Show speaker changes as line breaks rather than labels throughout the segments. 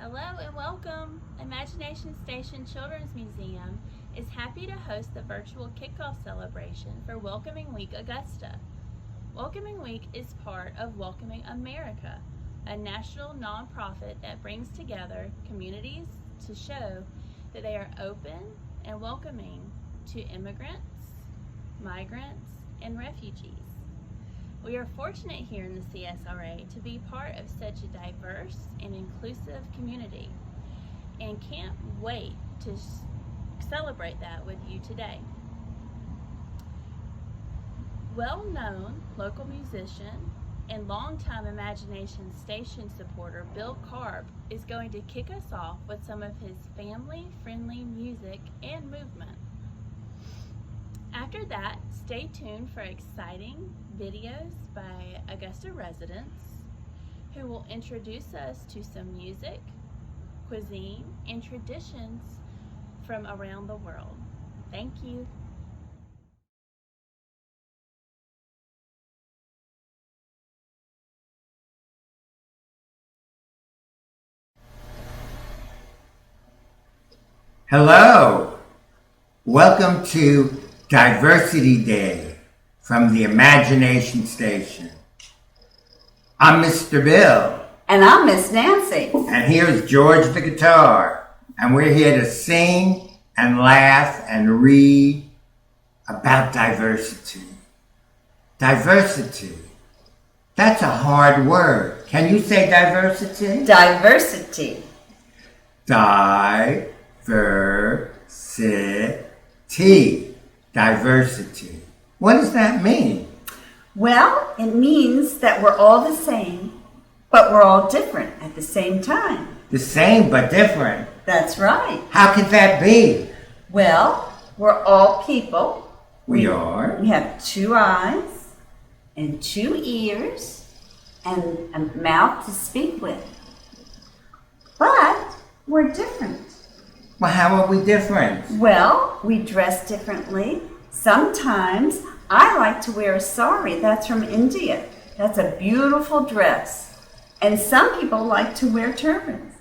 Hello and welcome! Imagination Station Children's Museum is happy to host the virtual kickoff celebration for Welcoming Week Augusta. Welcoming Week is part of Welcoming America, a national nonprofit that brings together communities to show that they are open and welcoming to immigrants, migrants, and refugees. We are fortunate here in the CSRA to be part of such a diverse and inclusive community and can't wait to celebrate that with you today. Well-known local musician and longtime Imagination Station supporter Bill Karp is going to kick us off with some of his family-friendly music and movement. After that, stay tuned for exciting videos by Augusta residents who will introduce us to some music, cuisine, and traditions from around the world. Thank you.
Hello, welcome to Diversity Day from the Imagination Station. I'm Mr. Bill.
And I'm Miss Nancy.
And here's George the guitar. And we're here to sing and laugh and read about diversity. Diversity. That's a hard word. Can you say diversity?
Diversity.
Diversity. What does that mean?
Well, it means that we're all the same, but we're all different at the same time.
The same but different.
That's right.
How could that be?
Well, we're all people.
We are.
We have 2 eyes and 2 ears and a mouth to speak with. But we're different.
Well, how are we different?
Well, we dress differently. Sometimes I like to wear a sari. That's from India. That's a beautiful dress. And some people like to wear turbans.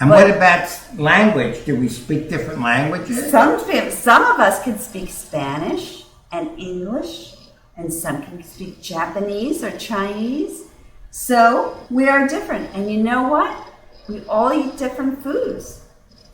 And what about language? Do we speak different languages?
Some of us can speak Spanish and English, and some can speak Japanese or Chinese. So we are different. And you know what? We all eat different foods.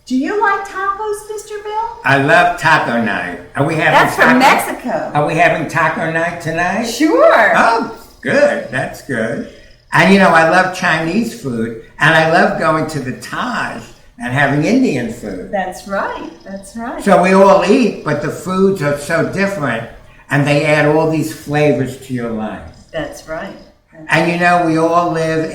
Do you like tacos, Mr. Bill?
I love taco night. Are we having
That's from Mexico.
Are we having taco night tonight?
Sure.
Oh, good. That's good. And you know, I love Chinese food, and I love going to the Taj and having Indian food.
That's right. That's right.
So we all eat, but the foods are so different, and they add all these flavors to your life.
That's right.
And you know, we all live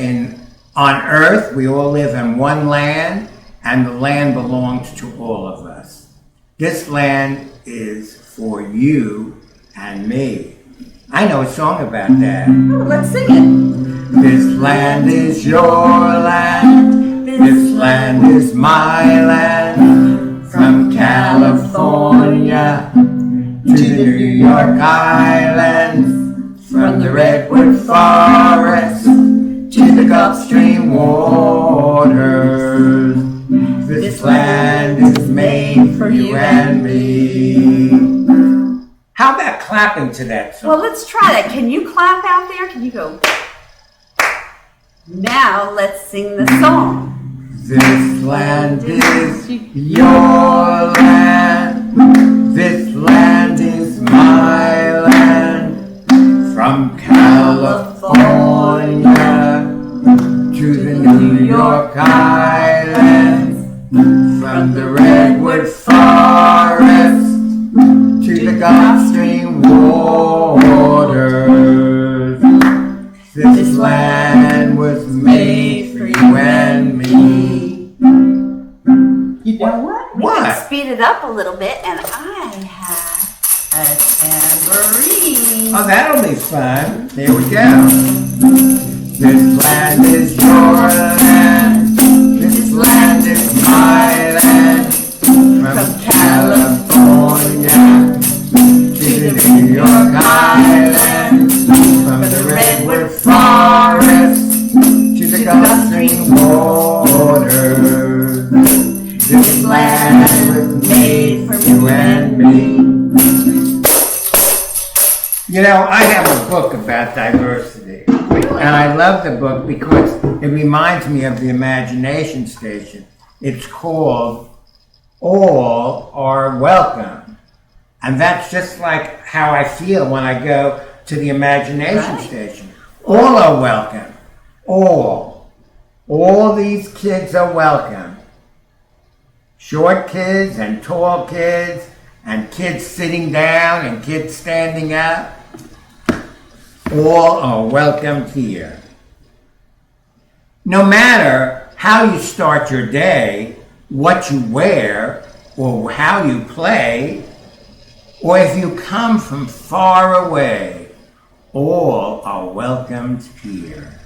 on Earth. We all live in one land. And the land belongs to all of us. This land is for you and me. I know a song about that.
Oh, let's sing it.
This land is your land. This land is my land. From California to the New York Islands. From the Redwood Forest to the Gulf Stream waters. This land is made for you and me. How about clapping to that song?
Well, let's try that. Can you clap out there? Can you go? Now let's sing the song.
This land is your land. This land is my land. From California to the New York Islands. From the Redwood Forest to the Gulf Stream waters, this land was made for you and me.
You know what? We
What?
can speed it up a little bit, and I have a tambourine.
Oh, that'll be fun. Here we go. This land is your land. This land is my land. From California to the New York Islands. From the Redwood Forest to the Gulf Stream waters. This land was made for you and me. You know, I have a book about diversity.
Really?
And I love the book because it reminds me of the Imagination Station. It's called All Are Welcome. And that's just like how I feel when I go to the Imagination Station. All are welcome. All. All these kids are welcome. Short kids and tall kids and kids sitting down and kids standing up. All are welcomed here. No matter how you start your day, what you wear, or how you play, or if you come from far away, all are welcomed here.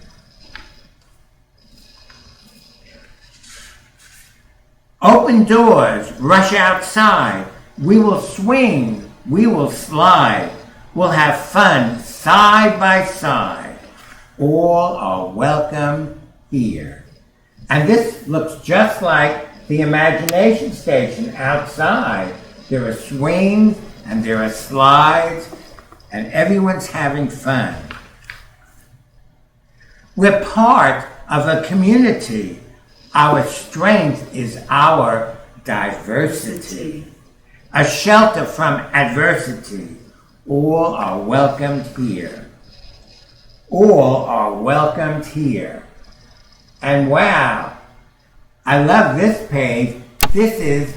Open doors, rush outside. We will swing, we will slide. We'll have fun side by side. All are welcome here. And this looks just like the Imagination Station outside. There are swings and there are slides and everyone's having fun. We're part of a community. Our strength is our diversity. A shelter from adversity. All are welcomed here. All are welcomed here. And wow, I love this page. This is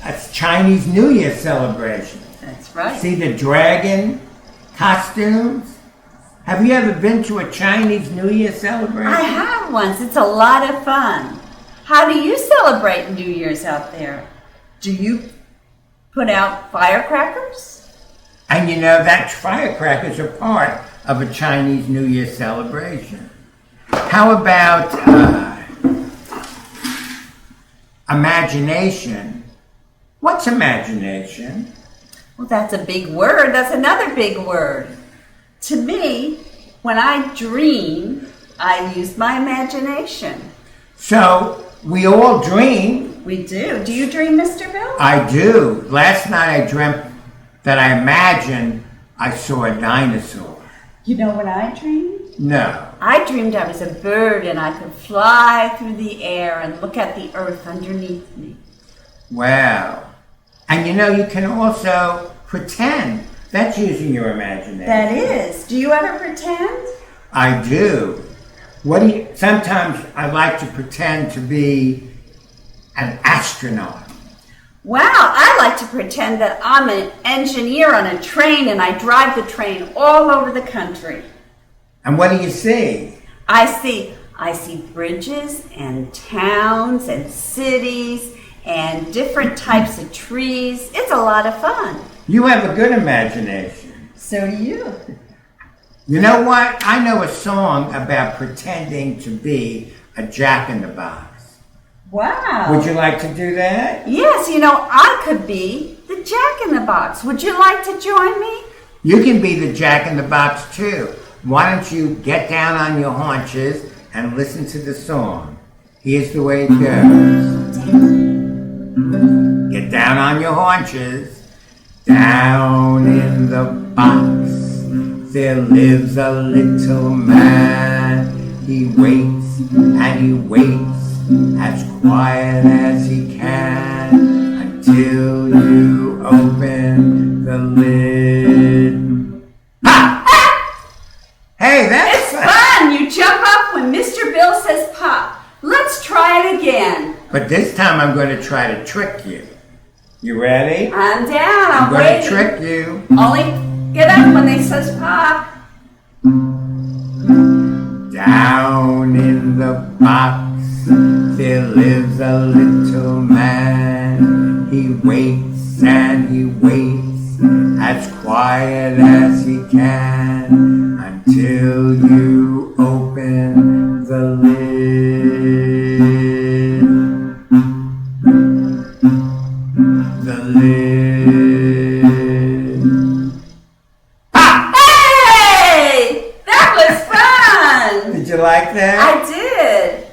a Chinese New Year celebration.
That's right.
See the dragon costumes? Have you ever been to a Chinese New Year celebration?
I have once. It's a lot of fun. How do you celebrate New Year's out there? Do you put out firecrackers?
And you know that firecrackers are part of a Chinese New Year celebration. How about imagination? What's imagination?
Well, that's a big word. That's another big word. To me, when I dream, I use my imagination.
So we all dream.
We do. Do you dream, Mr. Bill?
I do. Last night I dreamt that I imagined I saw a dinosaur.
You know what I dreamed?
No.
I dreamed I was a bird and I could fly through the air and look at the earth underneath me.
Wow. And you know, you can also pretend. That's using your imagination.
That is. Do you ever pretend?
I do. Sometimes I like to pretend to be an astronaut.
Wow, I like to pretend that I'm an engineer on a train and I drive the train all over the country.
And what do you see?
I see bridges and towns and cities and different types of trees. It's a lot of fun.
You have a good imagination.
So do you.
You know what? I know a song about pretending to be a jack-in-the-box.
Wow.
Would you like to do that?
Yes, you know, I could be the jack-in-the-box. Would you like to join me?
You can be the jack-in-the-box too. Why don't you get down on your haunches and listen to the song? Here's the way it goes. Get down on your haunches. Down in the box there lives a little man. He waits and he waits as quiet as he can until you open the lid. Ha! Hey, that's
fun! You jump up when Mr. Bill says pop. Let's try it again.
But this time I'm going to try to trick you. You ready?
I'm down. I'm
going
waiting.
to trick you.
Only get up when they says pop.
Down in the box there lives a little man. He waits and he waits as quiet as he can until you open the lid. The lid.
Ah! Hey! That was fun!
Did you like that?
I did.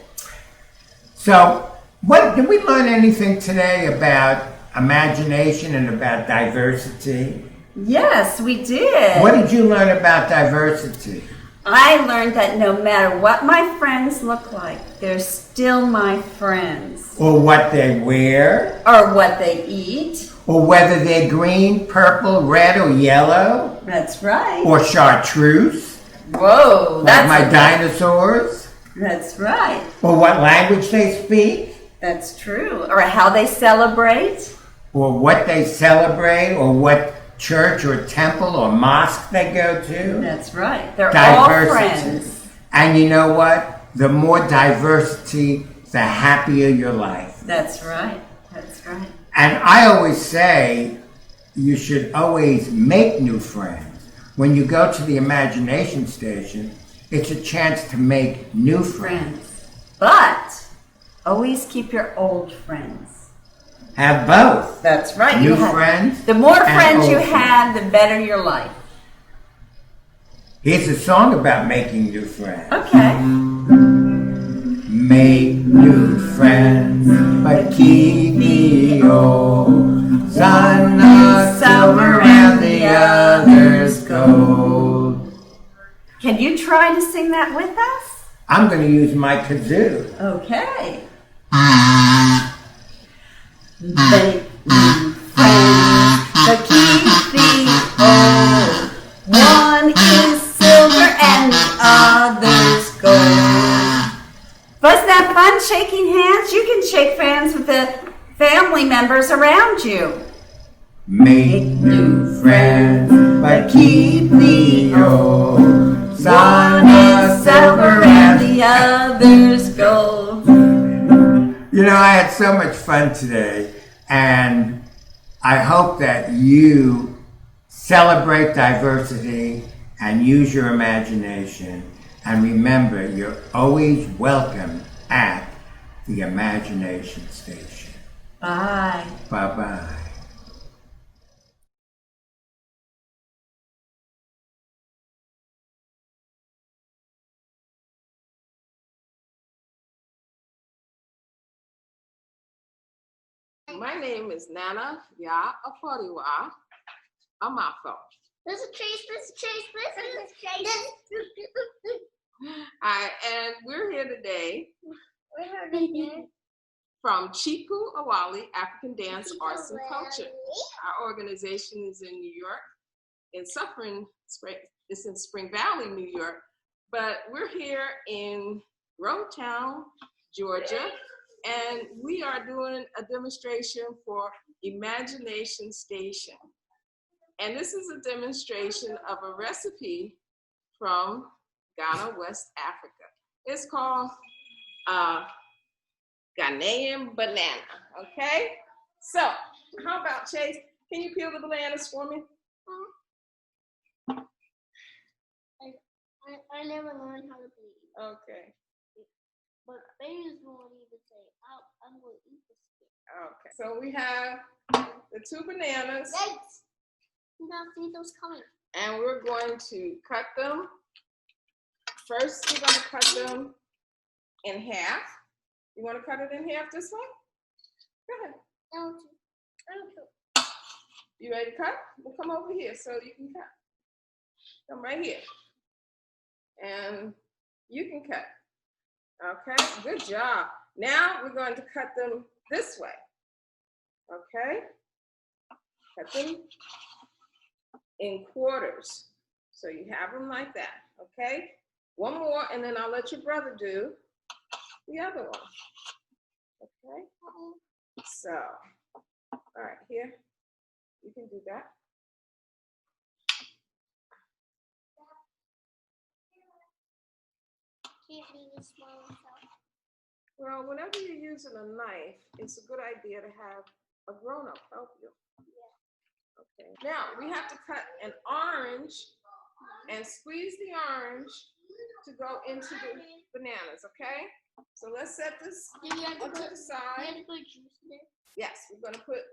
So, What did we learn anything today about imagination and about diversity?
Yes, we did.
What did you learn about diversity?
I learned that no matter what my friends look like, they're still my friends.
Or what they wear?
Or what they eat.
Or whether they're green, purple, red, or yellow?
That's right.
Or chartreuse?
Whoa,
like my dinosaurs?
That's right.
Or what language they speak?
That's true. Or how they celebrate.
Or what they celebrate, or what church or temple or mosque they go to.
That's right. They're
Diversity.
all friends.
And you know what? The more diversity, the happier your life.
That's right. That's right.
And I always say you should always make new friends. When you go to the imagination station, it's a chance to make new friends.
But always keep your old friends.
Have both.
That's right.
New friends.
The more friends you
old
have, the better your life.
Here's a song about making new friends.
Okay.
Make new friends, but keep the old. Some are silver and the others gold.
Can you try to sing that with us?
I'm going to use my kazoo.
Okay. Make new friends, but keep the old. One is silver and the other's gold. Wasn't that fun shaking hands? You can shake hands with the family members around you.
Make new friends, but keep the old. Some are silver and
the other's gold.
You know, I had so much fun today, and I hope that you celebrate diversity and use your imagination. And remember, you're always welcome at the Imagination Station.
Bye.
Bye-bye.
My name is Nana Yaa Oforiwaa Amafo.
This is Chase, this is Chase, this is Chase.
Hi, and we're here today from Chickpea African Dance Arts and Culture. Our organization is in New York, it's in Spring Valley, New York, but we're here in Grovetown, Georgia, and we are doing a demonstration for Imagination Station. And this is a demonstration of a recipe from Ghana, West Africa. It's called Ghanaian banana, okay? So, how about Chase? Can you peel the bananas for me?
I never learned how to be.
Okay.
But babies won't even say, I'm going to eat this skin.
Okay. So we have the 2 bananas.
Yikes! You don't see those coming.
And we're going to cut them. First, we're going to cut them in half. You want to cut it in half this way? Go ahead.
No.
You ready to cut? We'll come over here so you can cut. Come right here. And you can cut. Okay, good job. Now we're going to cut them this way. Okay? Cut them in quarters. So you have them like that. Okay? One more, and then I'll let your brother do the other one. Okay? So, all right, here. You can do that.
Can't be this small myself.
Well, whenever you're using a knife, it's a good idea to have a grown-up help you. Yeah. Okay. Now, we have to cut an orange and squeeze the orange to go into the bananas, okay? So let's set this
Do you have to
onto
put,
the side.
you have to put juice in there?
Yes, we're gonna put,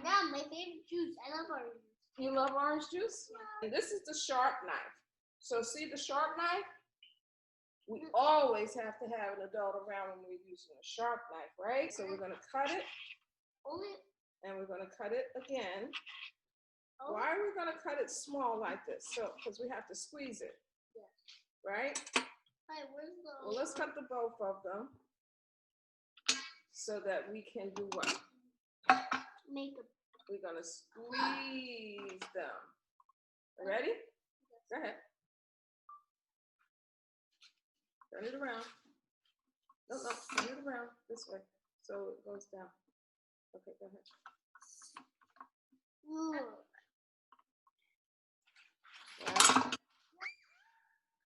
Yeah, my favorite juice. I love orange juice.
you love orange juice? And this is the sharp knife. So see the sharp knife? We always have to have an adult around when we're using a sharp knife, right? So we're gonna cut it, and we're gonna cut it again. Why are we gonna cut it small like this? So, because we have to squeeze it, right? Well, let's cut the both of them so that we can do what? We're gonna squeeze them. Ready? Go ahead. Turn it around. No, turn it around this way so it goes down. Okay, go ahead.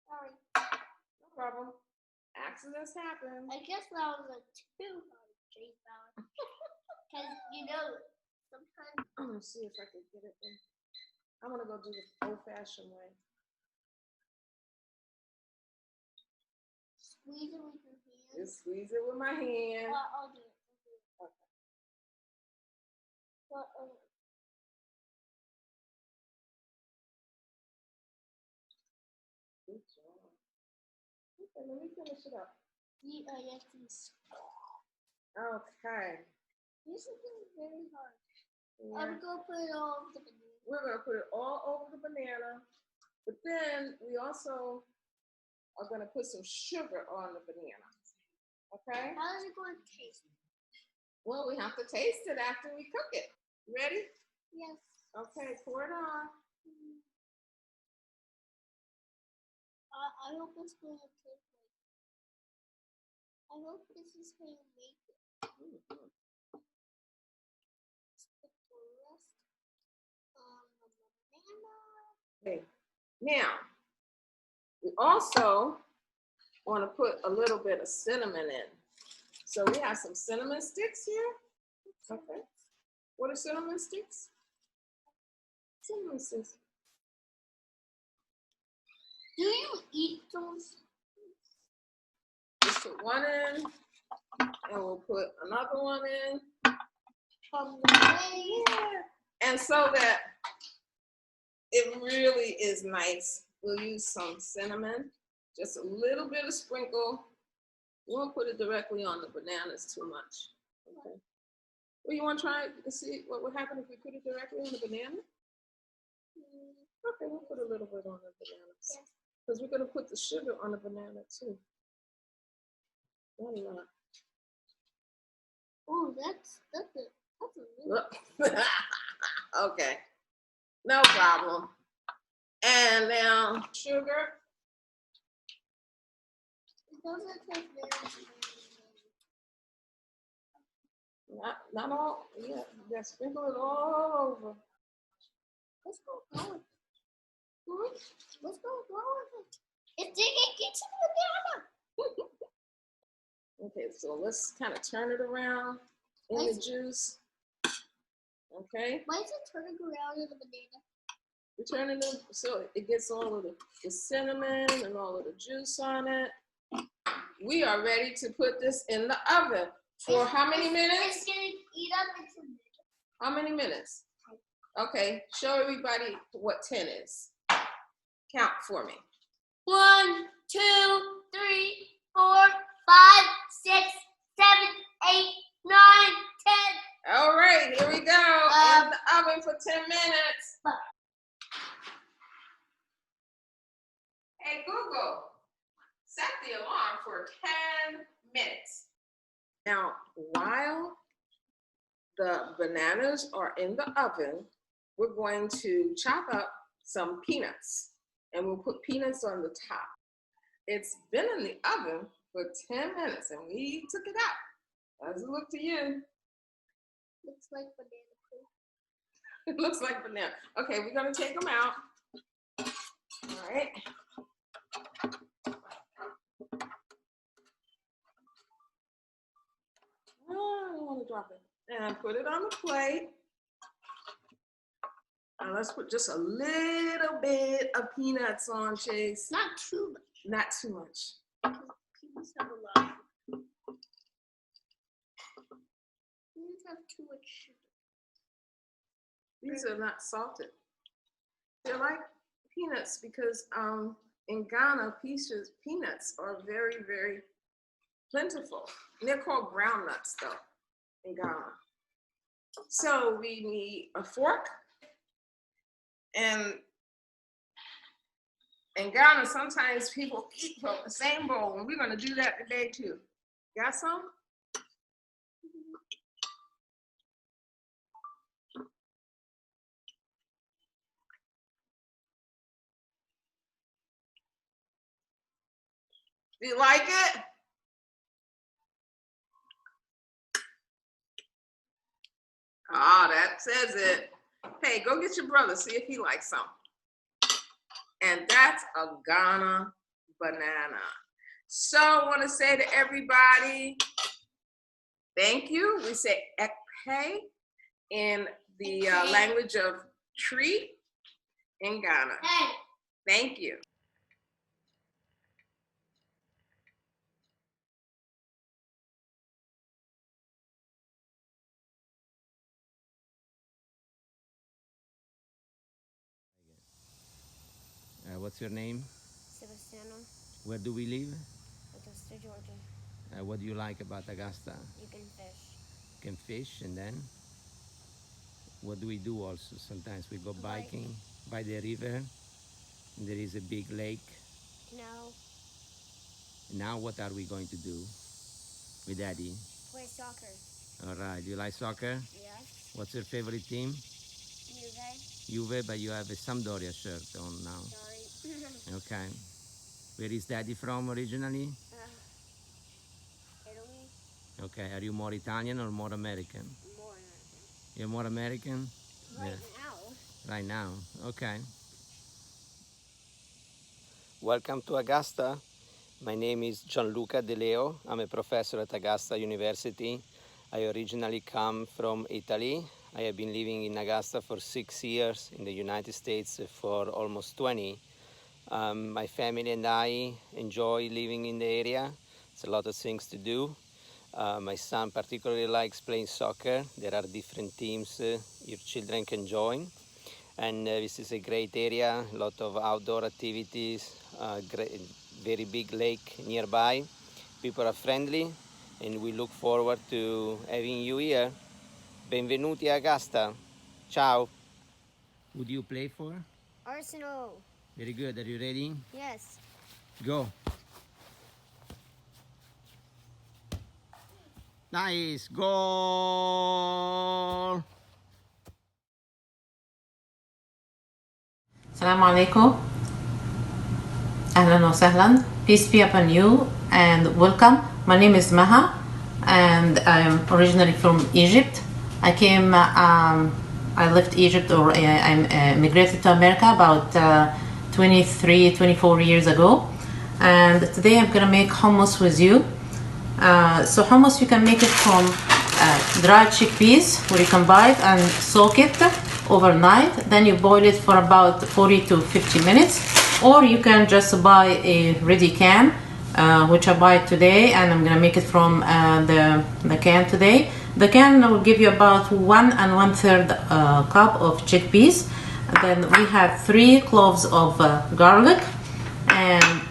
Sorry.
No problem. Accidents happen.
I guess that was a too hard chase out. Because, you know, sometimes.
I'm going to see if I can get it in. I'm going to go do the old-fashioned way.
Squeeze it with your hand.
Just squeeze it with my hand.
I'll do it.
Okay. Good job. Okay, let me finish it up. Okay.
This is very hard.
Yeah.
I'm going to put it all over the banana.
We're going to put it all over the banana, but then we also are going to put some sugar on the banana. Okay?
How is it going to taste?
Well, we have to taste it after we cook it. Ready?
Yes.
Okay, pour it on.
I hope it's going to taste like. I hope this is going to make it. Put the rest on the banana.
Okay. Now, we also want to put a little bit of cinnamon in. So we have some cinnamon sticks here. Okay. What are cinnamon sticks? Cinnamon sticks.
Do you eat those?
Just put one in, and we'll put another one in.
From the way.
Yeah. And so that it really is nice, we'll use some cinnamon, just a little bit of sprinkle. We won't put it directly on the bananas too much. Okay. Well, you want to try it and see what would happen if we put it directly on the banana? Okay, we'll put a little bit on the bananas.
Yes.
Because we're going to put the sugar on the banana too. Why not?
Oh, that's a really.
Okay, no problem. And now sugar.
It doesn't taste very.
Not all. Yeah, just sprinkle it all over.
Let's go with it. Let's go with it. It's digging into the banana.
Okay, so let's kind of turn it around in the juice. Okay.
Why is it turning around in the banana?
We're turning it so it gets all of the cinnamon and all of the juice on it. We are ready to put this in the oven for how many minutes?
It's going to eat up into minutes.
How many minutes? Okay, show everybody what 10 is. Count for me.
1, 2, 3, 4, 5, 6, 7, 8, 9, 10.
All right, here we go. In the oven for 10 minutes. Hey, Google, set the alarm for 10 minutes. Now, while the bananas are in the oven, we're going to chop up some peanuts, and we'll put peanuts on the top. It's been in the oven for 10 minutes, and we took it out. How does it look to you?
Looks like banana too.
It looks like banana. Okay, we're gonna take them out. All right. Oh, I don't want to drop it. And put it on the plate. And let's put just a little bit of peanuts on, Chase.
Not too much.
Not too much.
Peanuts have a lot. Peanuts have too much sugar.
These are not salted. They're like peanuts because in Ghana, peanuts are very, very plentiful. And they're called ground nuts though, in Ghana. So we need a fork. And in Ghana, sometimes people eat from the same bowl, and we're gonna do that today too. Got some? Do you like it? Ah, that says it. Hey, go get your brother, see if he likes some. And that's a Ghana banana. So I want to say to everybody, thank you. We say ekpe in the language of tree in Ghana. Thank you.
What's your name?
Sebastiano,
Where do we live?
Augusta, Georgia.
What do you like about Augusta?
You can fish.
You can fish, and then what do we do also? Sometimes we go biking by the river. There is a big lake.
No.
Now what are we going to do with Daddy?
Play soccer.
All right. Do you like soccer?
Yes.
What's your favorite team? Juve, but you have a Sampdoria shirt on now.
Sorry.
Okay. Where is Daddy from originally?
Italy.
Okay. Are you more Italian or more American?
More American.
You're more American?
Right
Yeah.
now.
Right now. Okay. Welcome to Augusta. My name is Gianluca De Leo. I'm a professor at Augusta University. I originally come from Italy. I have been living in Augusta for 6 years, in the United States for almost 20. My family and I enjoy living in the area. It's a lot of things to do. My son particularly likes playing soccer. There are different teams your children can join. And this is a great area, a lot of outdoor activities, very big lake nearby. People are friendly, and we look forward to having you here. Benvenuti a Augusta. Ciao. Who do you play for?
Arsenal.
Very good. Are you ready?
Yes.
Go. Nice. Goal.
Assalamu alaikum. Ahlan wa sahlan. Peace be upon you and welcome. My name is Maha and I'm originally from Egypt. I left Egypt, or I immigrated to America about 24 years ago. And today I'm gonna make hummus with you. So hummus, you can make it from dried chickpeas, where you can buy it and soak it overnight. Then you boil it for about 40 to 50 minutes. Or you can just buy a ready can, which I buy today, and I'm gonna make it from the can today. The can will give you about 1 1/3 cup of chickpeas. Then we have 3 cloves of garlic and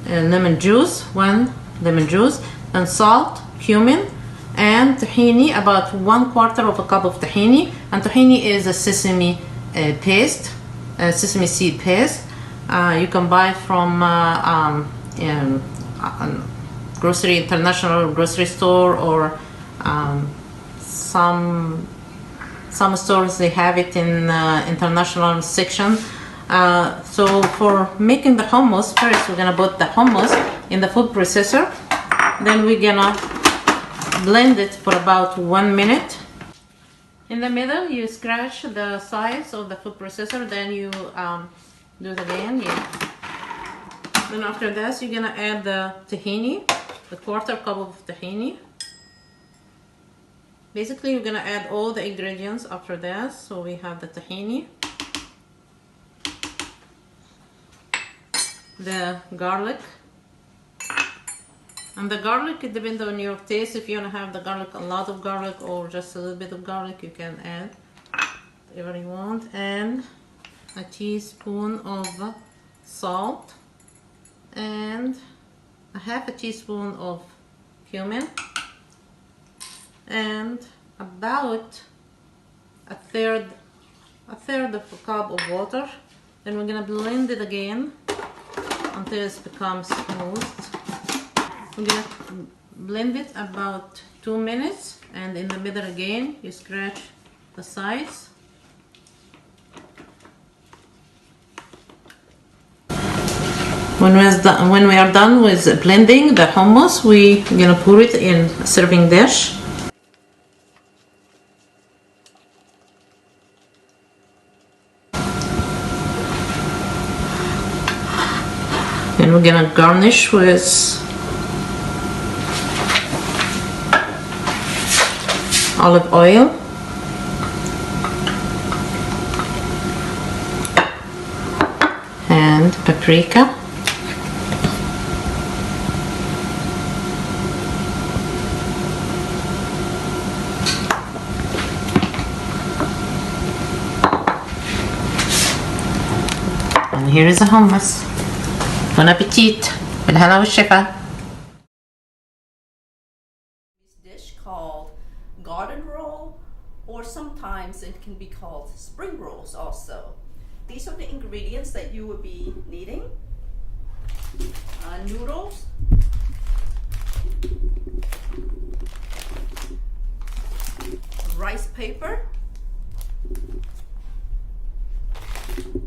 lemon juice, 1 lemon juice, and salt, cumin, and tahini, about 1/4 cup of tahini. And tahini is a sesame paste, sesame seed paste. You can buy from international grocery store, or some stores they have it in international section. So for making the hummus, first we're gonna put the hummus in the food processor. Then we're gonna blend it for about 1 minute. In the middle, you scratch the sides of the food processor. Then you do it again. Yeah. Then after this, you're gonna add the tahini, the 1/4 cup of tahini. Basically, you're gonna add all the ingredients after this. So we have the tahini, the garlic, and the garlic, it depends on your taste. If you wanna have the garlic, a lot of garlic, or just a little bit of garlic, you can add whatever you want. And a teaspoon of salt. and a half a teaspoon of cumin, and about a third of a cup of water. Then we're gonna blend it again until it becomes smooth. We're gonna blend it about 2 minutes, and in the middle again you scratch the sides. When we are done with blending the hummus, we're gonna put it in a serving dish. And we're gonna garnish with olive oil, and paprika, and here is the hummus. Bon appetit! بالهنا والشفا.
This dish called garden roll, or sometimes it can be called spring rolls also. These are the ingredients that you will be needing. Noodles, rice paper,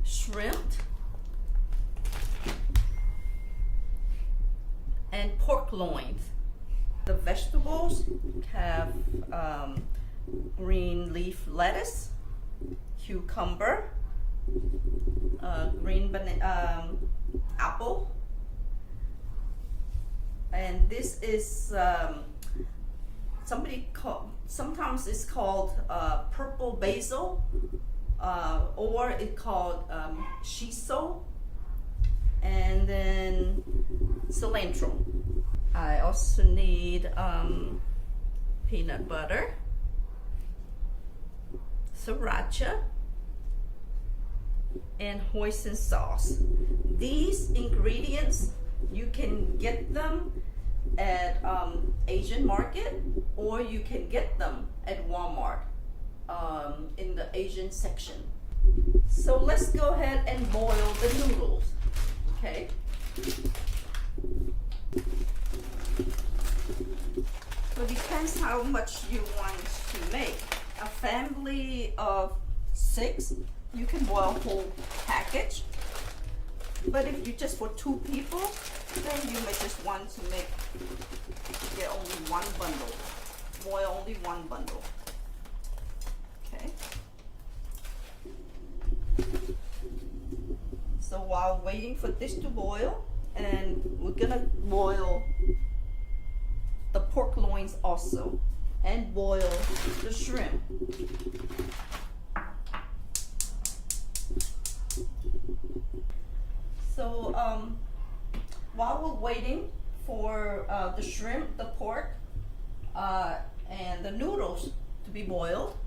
shrimp, and pork loins. The vegetables have green leaf lettuce, cucumber, green apple, and this is sometimes it's called purple basil, or it's called shiso, and then cilantro. I also need peanut butter, sriracha, and hoisin sauce. These ingredients, you can get them at Asian market, or you can get them at Walmart in the Asian section. So let's go ahead and boil the noodles, okay? So it depends how much you want to make. A family of 6, you can boil a whole package. But if you just for 2 people, then you may just want to get only 1 bundle. Boil only 1 bundle. Okay. So while waiting for this to boil, and we're gonna boil the pork loins also, and boil the shrimp. So while we're waiting for the shrimp, the pork, and the noodles to be boiled,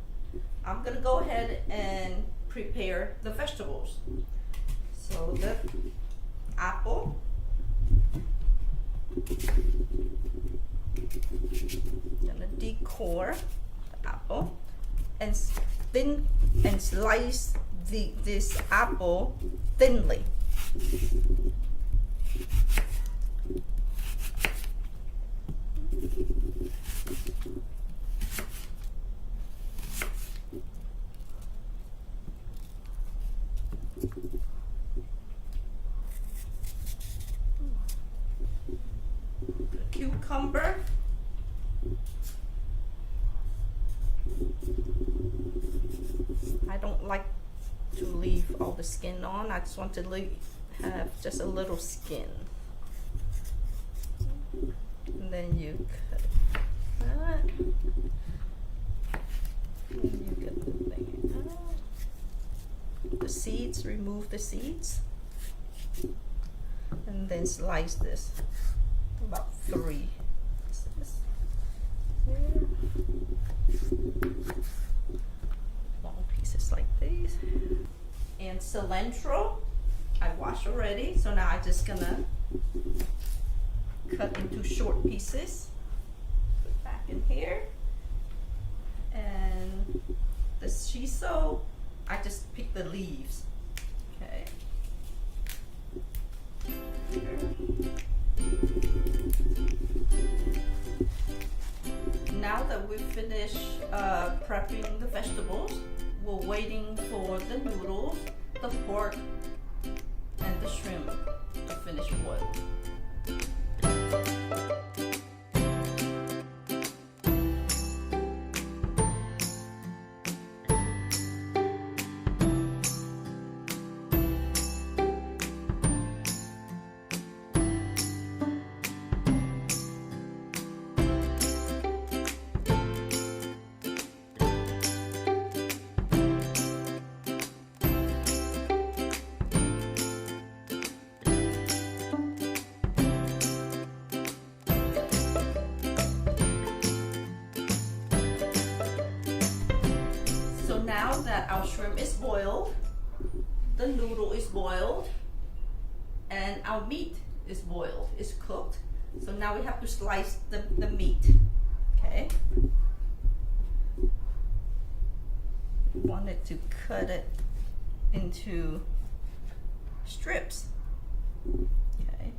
I'm gonna go ahead and prepare the vegetables. So the apple, gonna decore the apple and slice this apple thinly. Cucumber, I don't like to leave all the skin on. I just want to have just a little skin. And then you cut that. And you get the thing out. The seeds, remove the seeds. And then slice this. About 3 long pieces like these. And cilantro, I washed already, so now I'm just gonna cut into short pieces. Put back in here. And the shiso, I just pick the leaves. Okay. Now that we've finished prepping the vegetables, we're waiting for the noodles, the pork, and the shrimp to finish boil. Now that our shrimp is boiled, the noodle is boiled, and our meat is boiled, is cooked. So now we have to slice the meat, okay? We wanted to cut it into strips, okay?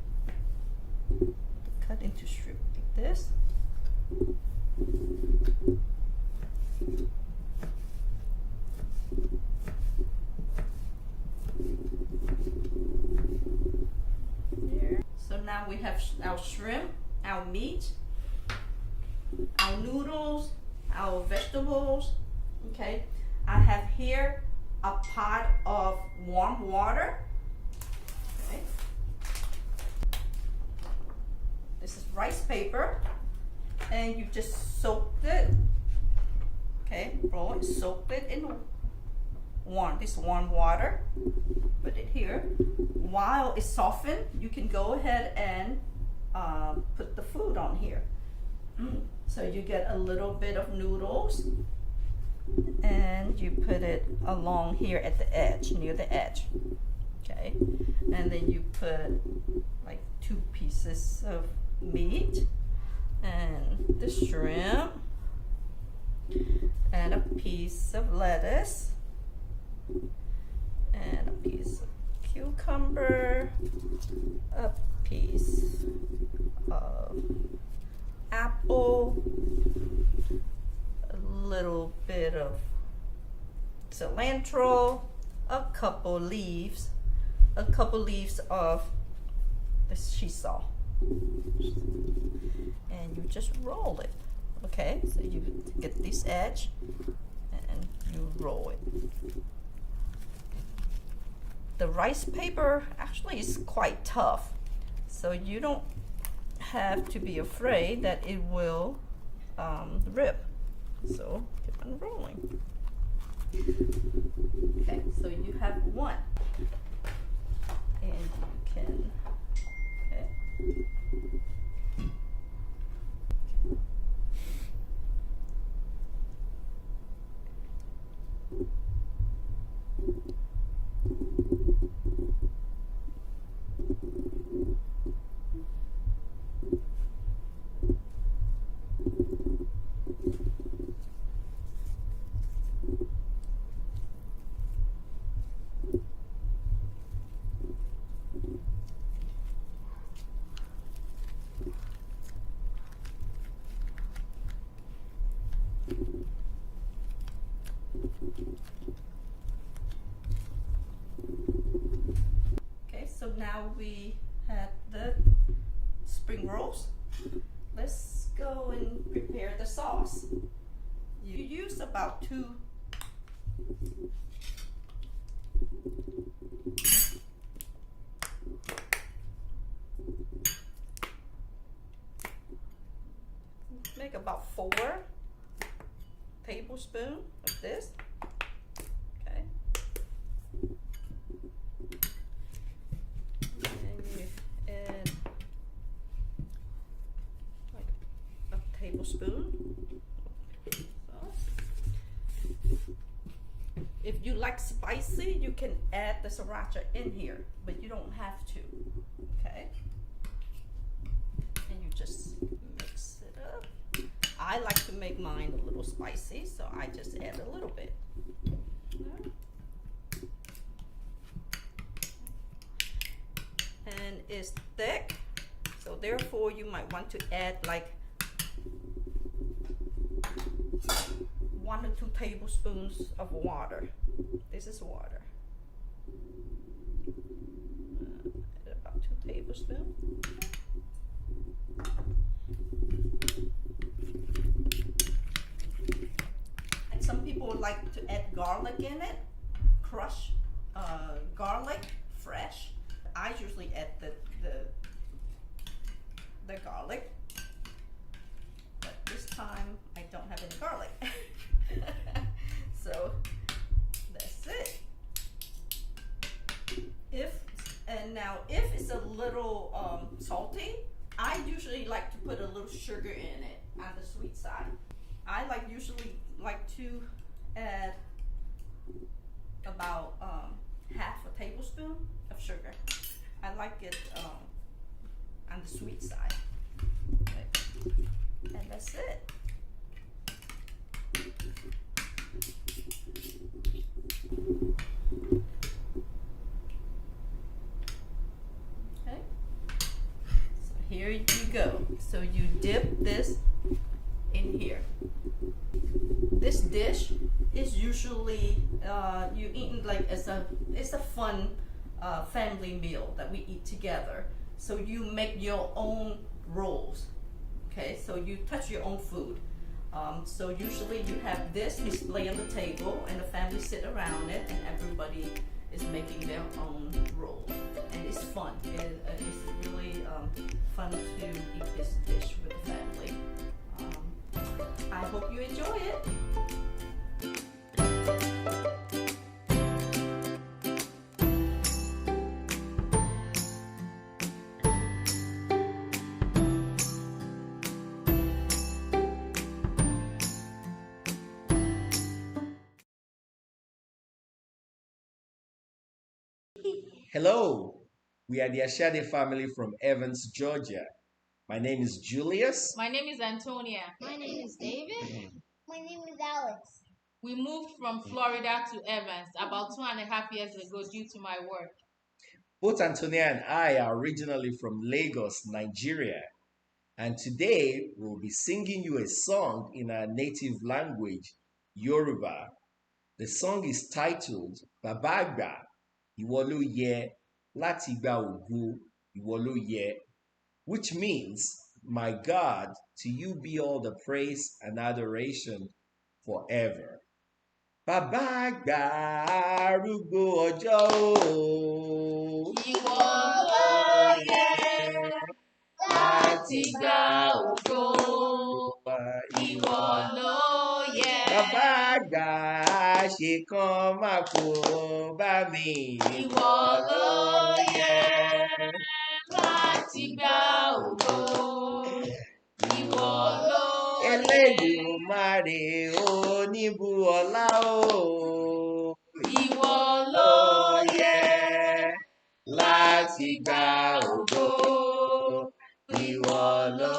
Cut into strips like this. There. So now we have our shrimp, our meat, our noodles, our vegetables. Okay, I have here a pot of warm water. Okay. This is rice paper, and you just soaked it. Okay, roll it, soaked it in warm water. Put it here. While it's softened, you can go ahead and put the food on here. So you get a little bit of noodles, and you put it along here at the edge, near the edge. Okay, and then you put like 2 pieces of meat and the shrimp and a piece of lettuce and a piece of cucumber, a piece of apple, a little bit of cilantro, a couple leaves of the shiso, and you just roll it. Okay, so you get this edge and you roll it. The rice paper actually is quite tough, so you don't have to be afraid that it will rip. So keep on rolling. Okay, so you have one, and you can, okay. So now we have the spring rolls. Let's go and prepare the sauce. You use about 2 make about 4 tablespoons of this. Okay. And you add like a tablespoon sauce. If you like spicy, you can add the sriracha in here, but you don't have to, okay? And you just mix it up. I like to make mine a little spicy, so I just add a little bit. And it's thick, so therefore you might want to add like 1 or 2 tablespoons of water. This is water. About 2 tablespoons. And some people would like to add garlic in it, crush garlic fresh. I usually add the garlic, but this time I don't have any garlic. So that's it. If it's a little salty, I usually like to put a little sugar in it on the sweet side. I usually like to add about half a tablespoon of sugar. I like it on the sweet side. Okay. And that's it. Okay. So here you go. So you dip this in here. This dish is usually you eating like it's a fun family meal that we eat together. So you make your own rolls. Okay, so you touch your own food. So usually you have this display on the table and the family sit around it and everybody is making their own roll. And it's fun. It's really fun to eat this dish with the family. I hope you enjoy it.
Hello, we are the Ashade family from Evans, Georgia. My name is Julius.
My name is Antonia.
My name is David. My name is Alex.
We moved from Florida to Evans about 2.5 years ago due to my work.
Both Antonia and I are originally from Lagos, Nigeria. And today we'll be singing you a song in our native language, Yoruba. The song is titled Babagba Iwolo Ye Lati Gba Ogo Iwolo Ye, which means, my God, to you be all the praise and adoration forever. Babagba arúgbó ọjọ́ o.
Ìwọ ló yẹ láti gba ògo. Ìwọ ló yẹ.
Babagba ṣe kan máa kó bá mi.
Ìwọ ló yẹ láti gba ògo. Ìwọ ló yẹ.
Elédùmarè oníbu ọlá o.
Ìwọ ló yẹ
láti gba ògo. Ìwọ ló.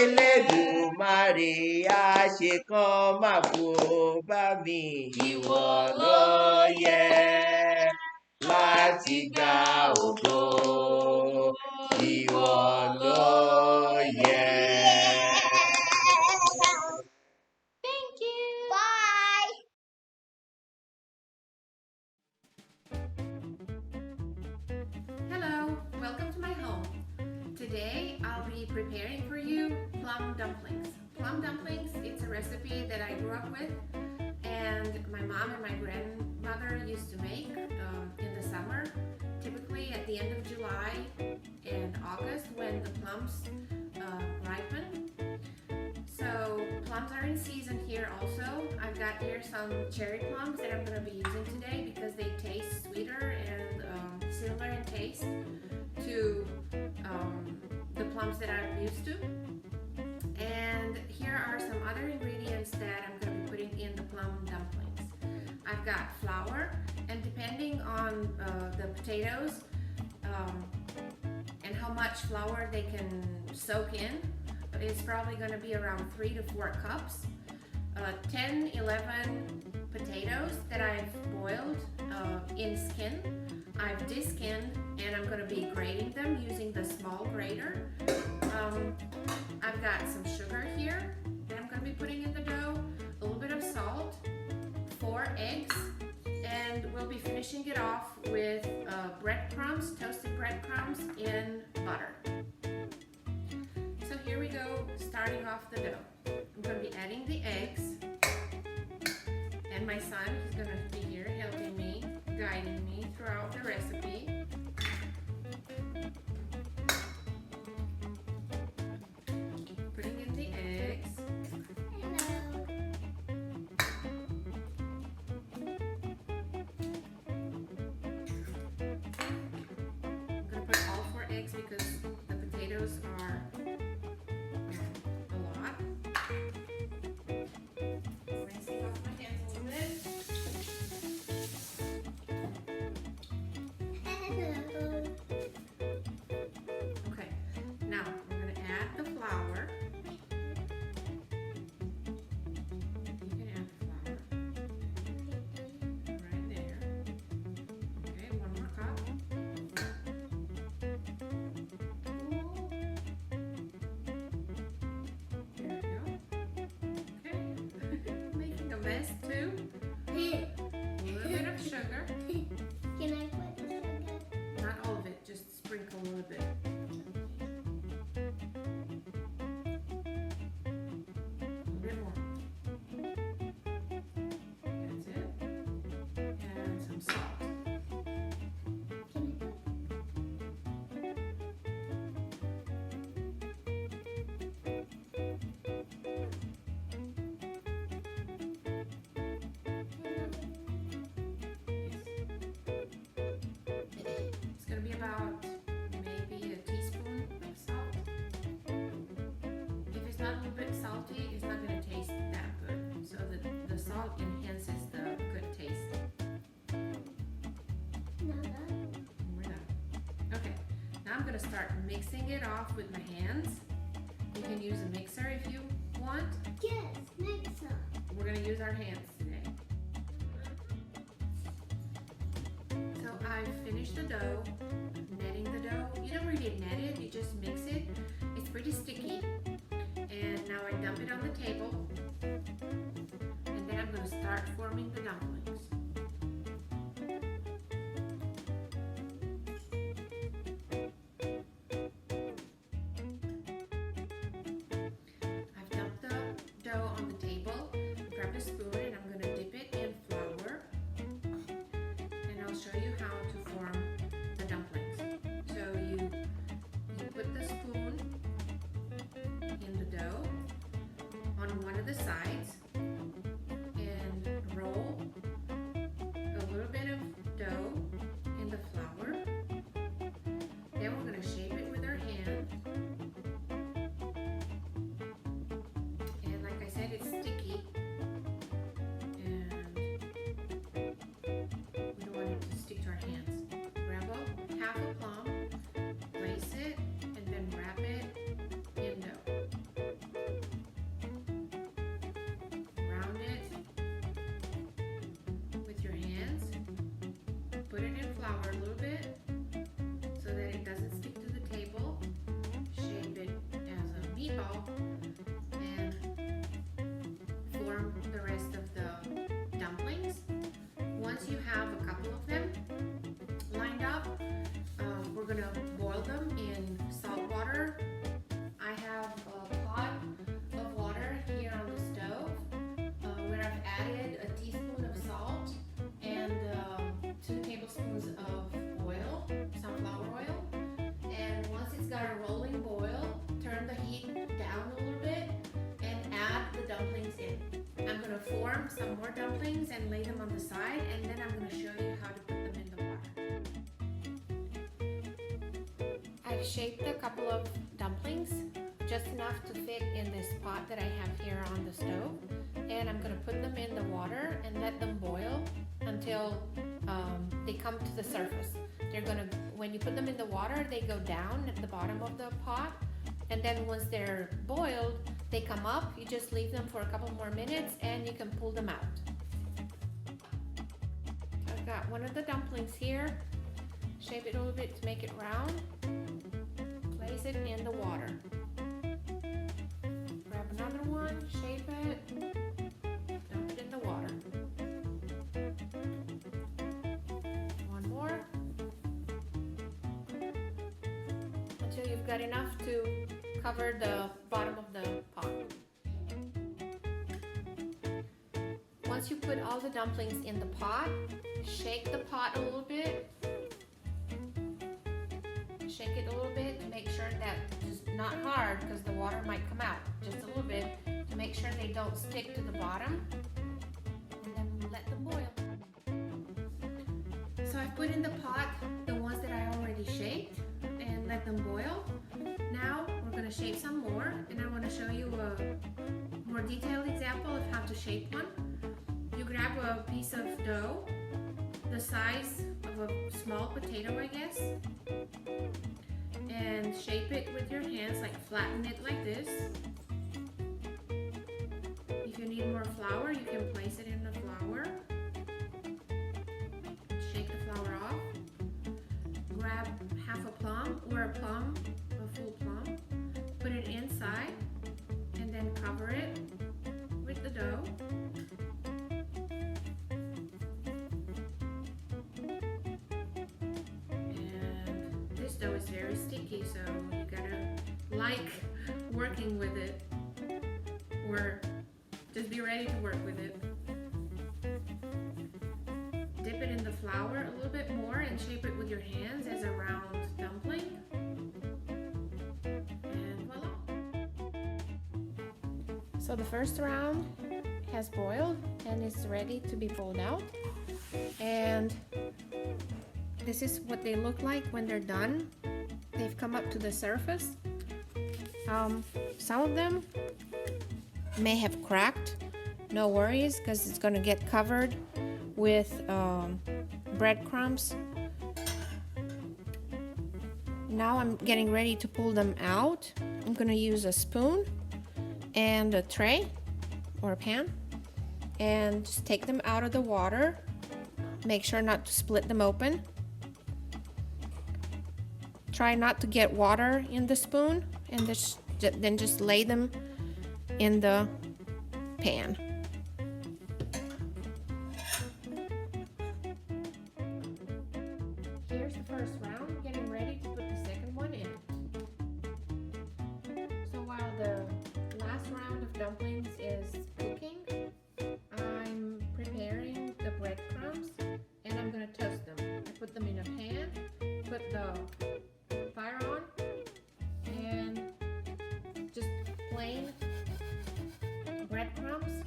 Elédùmarè àṣekàn máa kó bá mi. Ìwọ ló yẹ láti gba ògo. Ìwọ ló yẹ.
Thank you. Bye.
Hello, welcome to my home. Today I'll be preparing for you plum dumplings. Plum dumplings, it's a recipe that I grew up with and my mom and my grandmother used to make in the summer, typically at the end of July and August when the plums ripen. So plums are in season here also. I've got here some cherry plums that I'm going to be using today because they taste sweeter and similar in taste to the plums that I'm used to. And here are some other ingredients that I'm going to be putting in the plum dumplings. I've I've got flour, and depending on the potatoes and how much flour they can soak in, it's probably going to be around 3 to 4 cups. 10, 11 potatoes that I've boiled in skin. I've deskinned, and I'm going to be grating them using the small grater. I've got some sugar here that I'm going to be putting in the dough, a little bit of salt, 4 eggs, and we'll be finishing it off with breadcrumbs, toasted breadcrumbs in butter. So here we go, starting off the dough. I'm going to be adding the eggs, and my son is going to be here helping me, guiding me throughout the recipe. Putting in the eggs. I'm going to put all 4 eggs because the potatoes are a lot. Rinsing off my hands a little bit. Okay, now we're going to add the flour. You can add the flour right there. Okay, 1 more cup. There we go. Okay, making a mess too. A little bit of sugar.
Can I put the sugar?
Not all of it, just sprinkle a little bit. A little bit more. That's it. And some salt. It's going to be about maybe a teaspoon of salt. If it's not a little bit salty, it's not going to taste that good. So the salt enhances the good taste. We're done. Okay, now I'm going to start mixing it off with my hands. You can use a mixer if you want.
Yes, mixer.
We're going to use our hands today. So I've finished the dough, netting the dough. You don't really net it, you just mix it. It's pretty sticky. And now I dump it on the table. And then I'm going to start forming the dumplings. I've dumped the dough on the table. Grab a spoon and I'm going to dip it in flour. And I'll show you how to form the dumplings. So you put the spoon in the dough on one of the sides and roll a little bit of dough in the flour. Then we're going to shape it with our hand. And like I said, it's sticky. And we don't want it to stick to our hands. Grab half a plum, place it, and then wrap it in dough. Round it with your hands. Put it in flour a little bit so that it doesn't stick to the table. Shape it as a meatball and form the rest of the dumplings. Once you have a couple of them lined up, we're going to boil them in salt water. I have a pot of water here on the stove where I've added a teaspoon of salt and 2 tablespoons of oil, sunflower oil. And once it's got a rolling boil, turn the heat down a little bit and add the dumplings in. I'm going to form some more dumplings and lay them on the side, and then I'm going to show you how to put them in the water. I've shaped a couple of dumplings, just enough to fit in this pot that I have here on the stove. and I'm gonna put them in the water and let them boil until they come to the surface. When you put them in the water, they go down at the bottom of the pot, and then once they're boiled, they come up. You just leave them for a couple more minutes and you can pull them out. I've got one of the dumplings here. Shape it a little bit to make it round. Place it in the water. Grab another one, shape it, dump it in the water. One more. Until you've got enough to cover the bottom of the pot. Once you put all the dumplings in the pot, shake the pot a little bit. Shake it a little bit to make sure that it's not hard, because the water might come out. Just a little bit to make sure they don't stick to the bottom, and then let them boil. So I put in the pot the ones that I already shaped and let them boil. Now we're going to shape some more, and I want to show you a more detailed example of how to shape one. You grab a piece of dough the size of a small potato, I guess, and shape it with your hands, like flatten it like this. If you need more flour, you can place it in the flour. Shake the flour off. Grab half a plum or a plum, a full plum, put it inside, and then cover it with the dough. Dough is very sticky, so you gotta like working with it, or just be ready to work with it. Dip it in the flour a little bit more and shape it with your hands as a round dumpling. And voila! So the first round has boiled and is ready to be pulled out. And this is what they look like when they're done. They've come up to the surface. Some of them may have cracked. No worries, because it's going to get covered with breadcrumbs. Now I'm getting ready to pull them out. I'm going to use a spoon and a tray or a pan and just take them out of the water. Make sure not to split them open. Try not to get water in the spoon, and then just lay them in the pan. Here's the first round, getting ready to put the second one in. So while the last round of dumplings is cooking, I'm preparing the breadcrumbs, and I'm going to toast them. I put them in a pan, put the fire on, and just plain breadcrumbs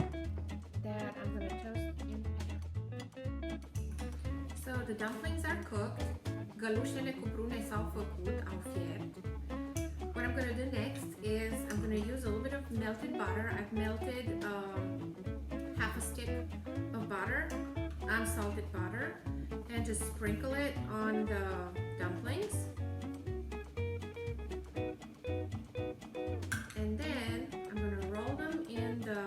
that I'm going to toast in the pan. So the dumplings are cooked. Găluștele cu prune s-au făcut, au fiept. What I'm going to do next is I'm going to use a little bit of melted butter. I've melted half a stick of butter, unsalted butter, and just sprinkle it on the dumplings. And then I'm going to roll them in the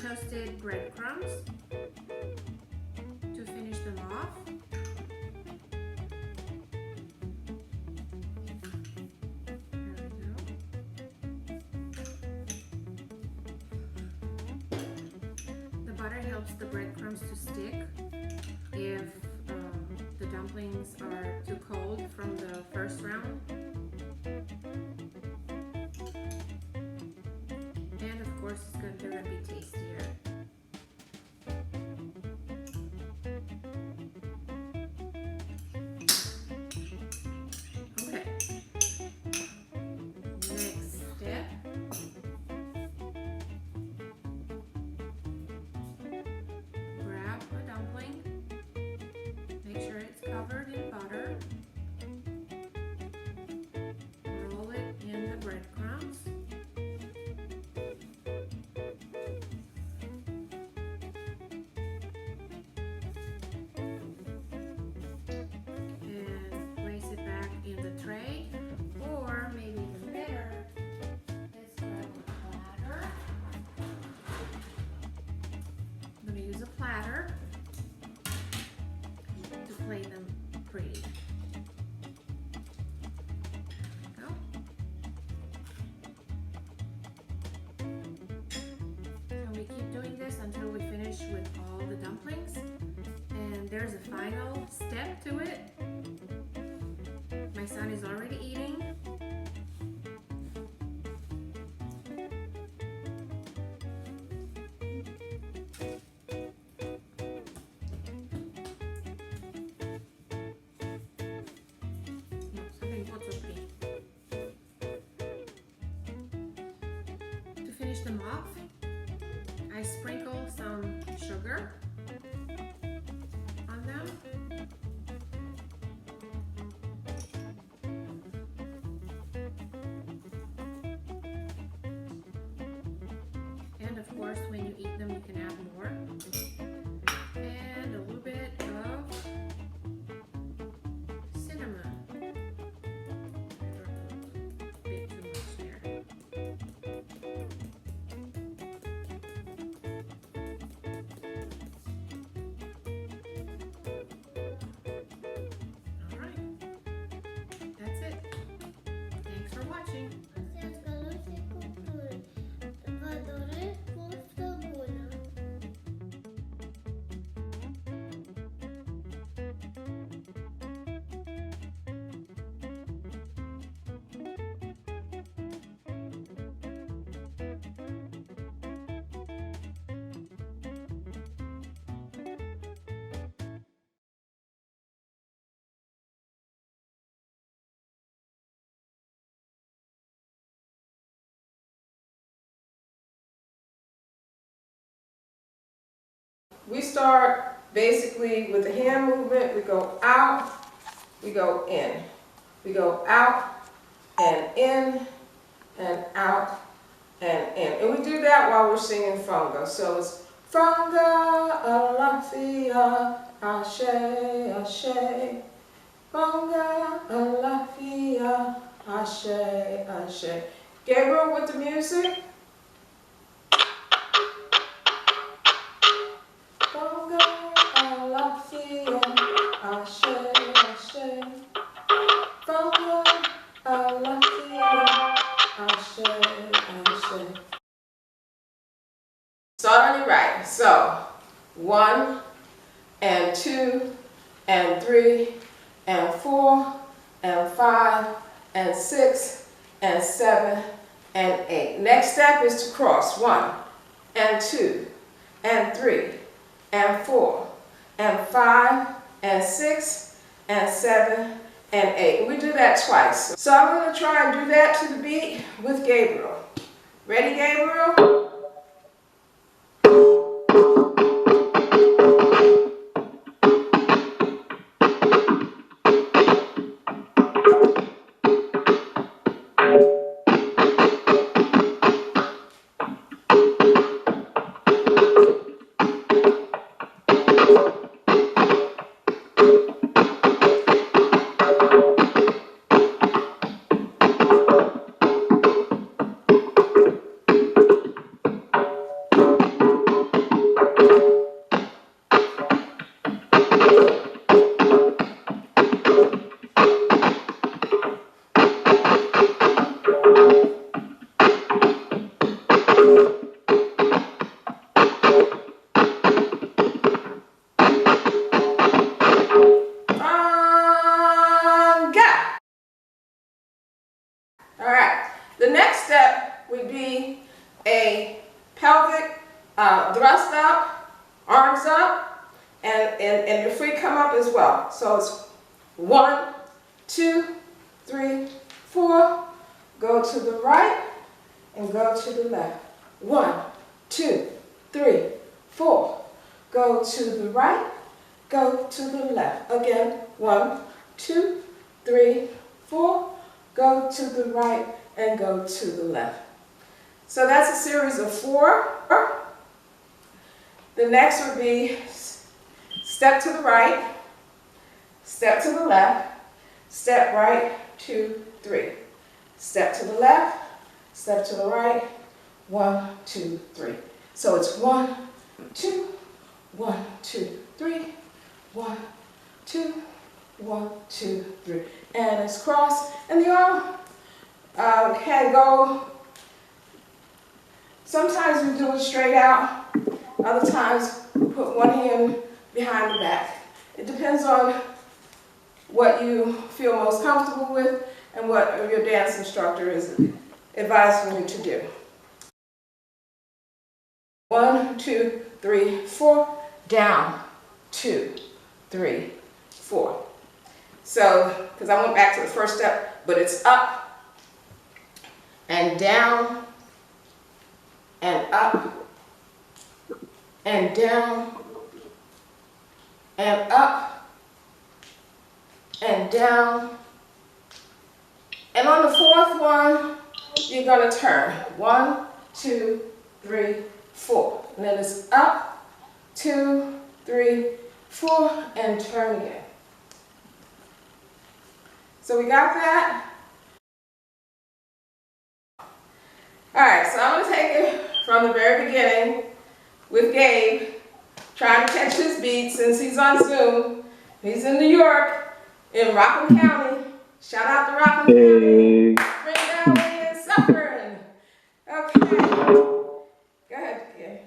toasted breadcrumbs to finish them off. There we go. The butter helps the breadcrumbs to stick if the dumplings are too cold from the first round. And of course, they're going to be tastier. Okay. Next step. Grab a dumpling. Make sure it's covered in butter. Roll it in the breadcrumbs. we keep doing this until we finish with all the dumplings. And there's a final step to it. My son is already eating. To finish them off, I sprinkle some sugar on them. And of course, when you eat them, you can add more. And a little bit of cinnamon. A bit too much there. All right, that's it. Thanks for watching.
We start basically with the hand movement. We go out, we go in. We go out and in and out and in. And we do that while we're singing Funga. So it's Funga, Alafia, Ashe, Ashe. Funga, Alafia, Ashe, Ashe. Gabriel with the music. Funga, Alafia, Ashe, Ashe. Funga, Alafia, Ashe, Ashe. Start on your right. So 1 and 2 and 3 and 4 and 5 and 6 and 7 and 8. Next step is to cross 1 and 2 and 3 and 4 and 5 and 6 and 7 and 8. We do that twice. So I'm going to try and do that to the beat with Gabriel. Ready, Gabriel? Thrust up, arms up, and your feet come up as well. So it's 1, 2, 3, 4. Go to the right and go to the left. 1, 2, 3, 4. Go to the right, go to the left. Again, 1, 2, 3, 4. Go to the right and go to the left. So that's a series of 4. The next would be step to the right, step to the left, step right, 2, 3. Step to the left, step to the right, 1, 2, 3. So it's 1, 2, 1, 2, 3, 1, 2, 1, 2, 3. And it's crossed, and the arm can go Sometimes we do it straight out. Other times we put one hand behind the back. It depends on what you feel most comfortable with and what your dance instructor is advising you to do. 1, 2, 3, 4, down, 2, 3, 4. So, because I went back to the first step, but it's up and down and up and down and up and down. And on the fourth one, you're going to turn. 1, 2, 3, 4. And then it's up, 2, 3, 4, and turn again. So we got that? All right, so I'm going to take it from the very beginning with Gabe, trying to catch his beat since he's on Zoom. He's in New York, in Rockland County. Shout out to Rockland County. Bring down the suffering. Okay. Go ahead, Gabe.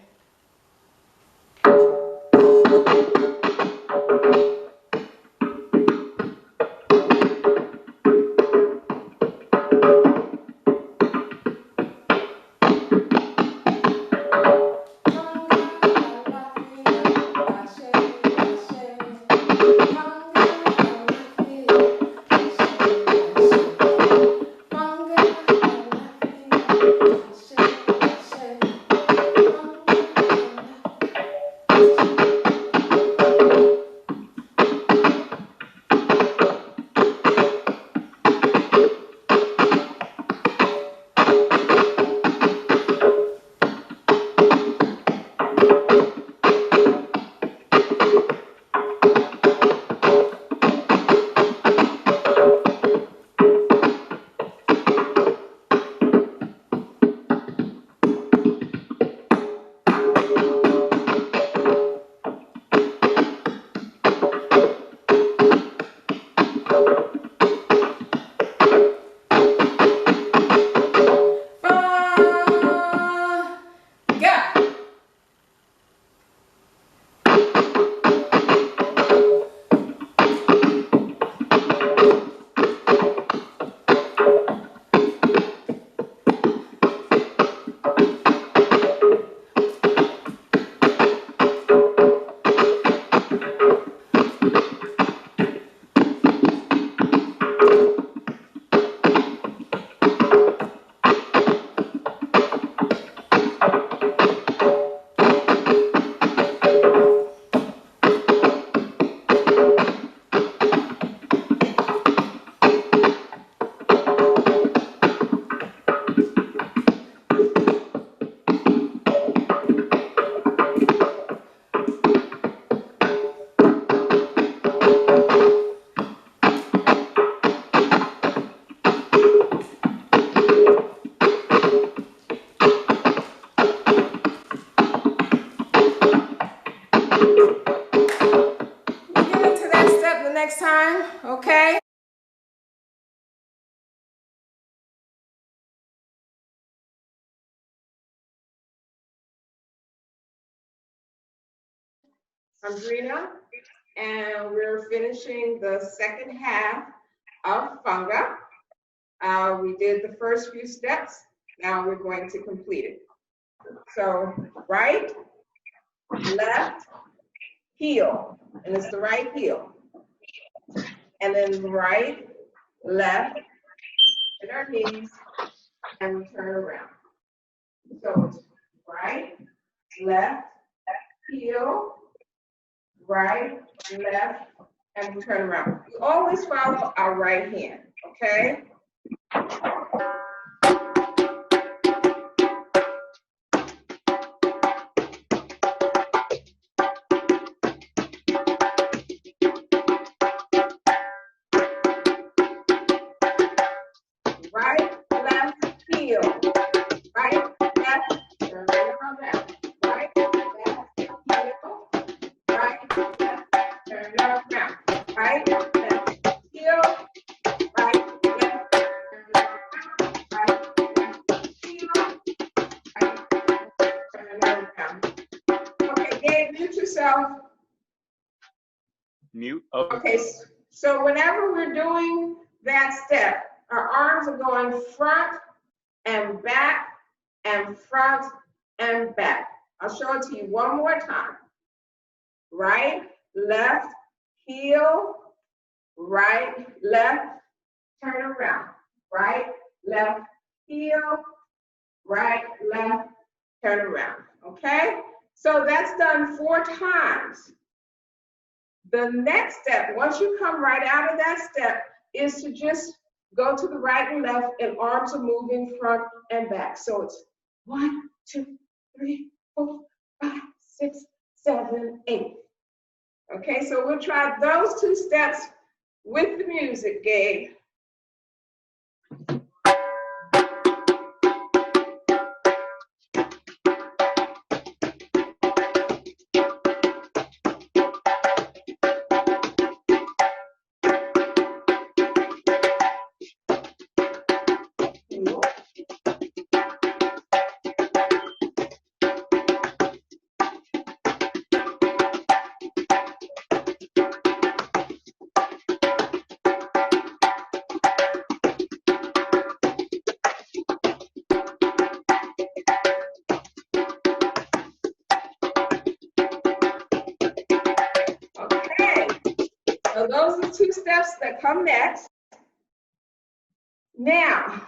Okay? Andrea, and we're finishing the second half of Funga. We did the first few steps. Now we're going to complete it. So right, left, heel, and it's the right heel. And then right, left, hit our knees, and we turn around. So it's right, left, heel, right, left, and we turn around. We always follow our right hand, okay? Right, left, heel. Right, left, turn around. Right, left, heel. Right, left, turn around. Right, left, heel. Right, left, yourself.
Mute.
Okay, so whenever we're doing that step, our arms are going front and back and front and back. I'll show it to you one more time. Right, left, heel, right, left, turn around. Right, left, heel, right, left, turn around. Okay? So that's done 4 times. The next step, once you come right out of that step, is to just go to the right and left, and arms are moving front and back. So it's 1, 2, 3, 4, 5, 6, 7, 8. Okay, so we'll try those 2 steps with the music, Gabe. So those are the 2 steps that come next. Now,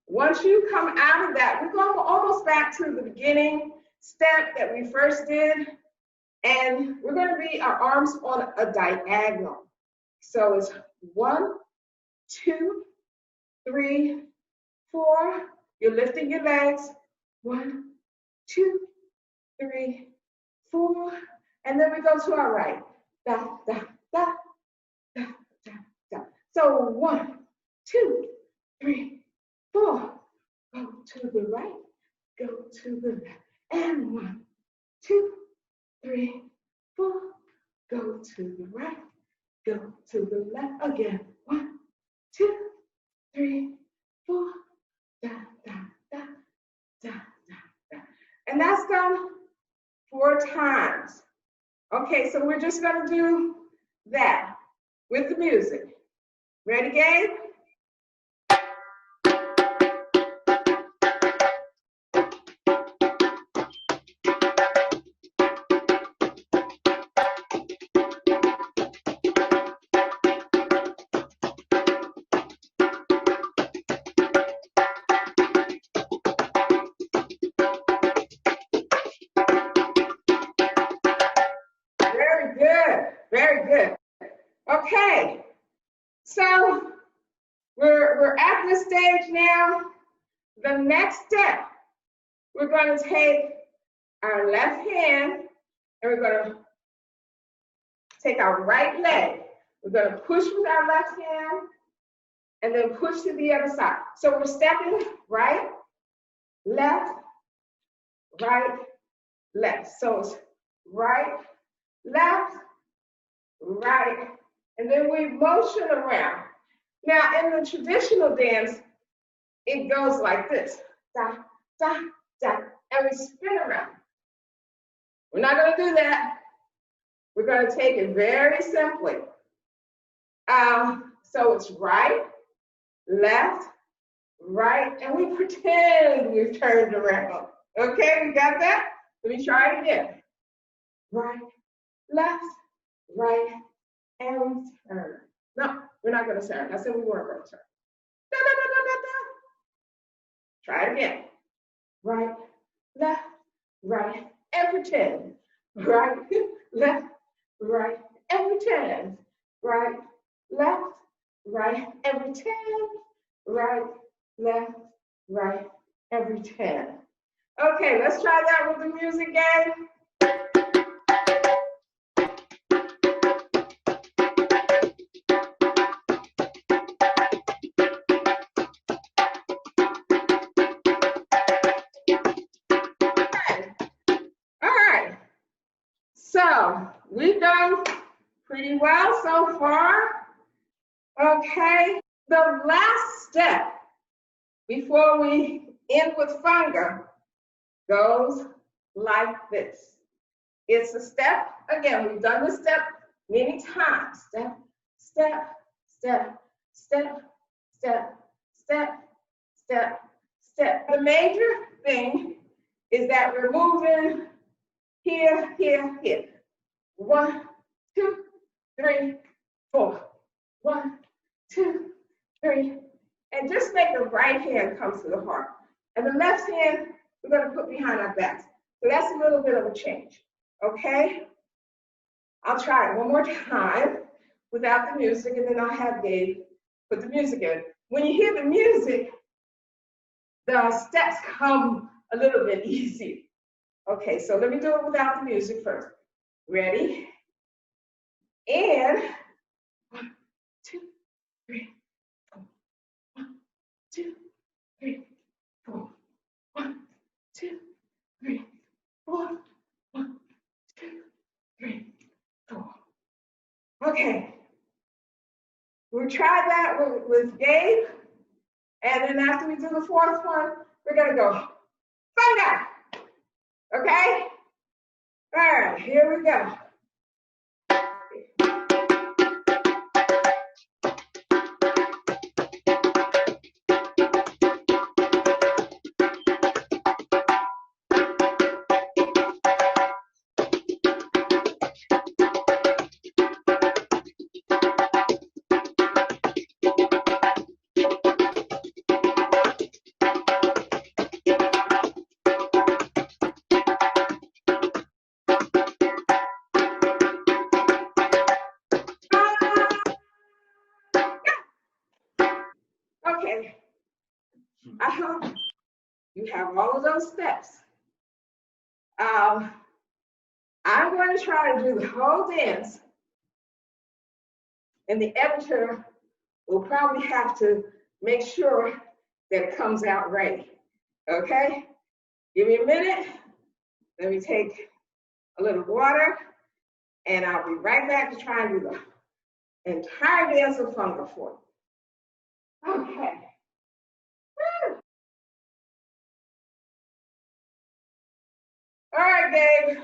once you come out of that, we're going almost back to the beginning step that we first did. And we're going to be our arms on a diagonal. So it's 1, 2, 3, 4. You're lifting your legs. 1, 2, 3, 4. And then we go to our right. Da, da, da. Da, da, da. So 1, 2, 3, 4. Go to the right, go to the left. And 1, 2, 3, 4. Go to the right, go to the left. Again. 1, 2, 3, 4. Da, da, da, da, da, da. And that's done 4 times. Okay, so we're just going to do that with the music. Ready, Gabe? Very good, very good. Okay, so we're at this stage now. The next step, we're going to take our left hand and we're going to take our right leg. We're going to push with our left hand and then push to the other side. So we're stepping right, left, right, left. So it's right, left, right, and then we motion around. Now, in the traditional dance, it goes like this. Da, da, da, and we spin around. We're not going to do that. We're going to take it very simply. So it's right, left, right, and we pretend we've turned around. Okay, we got that? Let me try it again. Right, left, right, and turn. No, we're not going to turn. I said we weren't going to turn. Da, da, da, da, da, da. Try it again. Right, left, right, and pretend. Right, left, right, and pretend. Right, left, right, and pretend. Right, left, right, and pretend. Okay, let's try that with the music again. So we've done pretty well so far. Okay, the last step before we end with Funga goes like this. It's a step. Again, we've done this step many times. Step, step, step, step, step, step, step, step. The major thing is that we're moving here, here, here. 1, 2, 3, 4. 1, 2, 3. And just make the right hand come to the heart. And the left hand, we're going to put behind our backs. So that's a little bit of a change. Okay? I'll try it one more time without the music, and then I'll have Gabe put the music in. When you hear the music, the steps come a little bit easy. Okay, so let me do it without the music first. Ready? And 1, 2, 3, 4. 1, 2, 3, 4. 1, 2, 3, 4. 1, 2, 3, 4. Okay. We'll try that with Gabe. And then after we do the fourth one, we're going to go Funga. Okay? All right, here we go. Okay, I hope you have all of those steps. I'm going to try to do the whole dance, and the editor will probably have to make sure that it comes out right. Okay? Give me a minute. Let me take a little water, and I'll be right back to try and do the entire dance of Funga for you. Okay. All right, Gabe.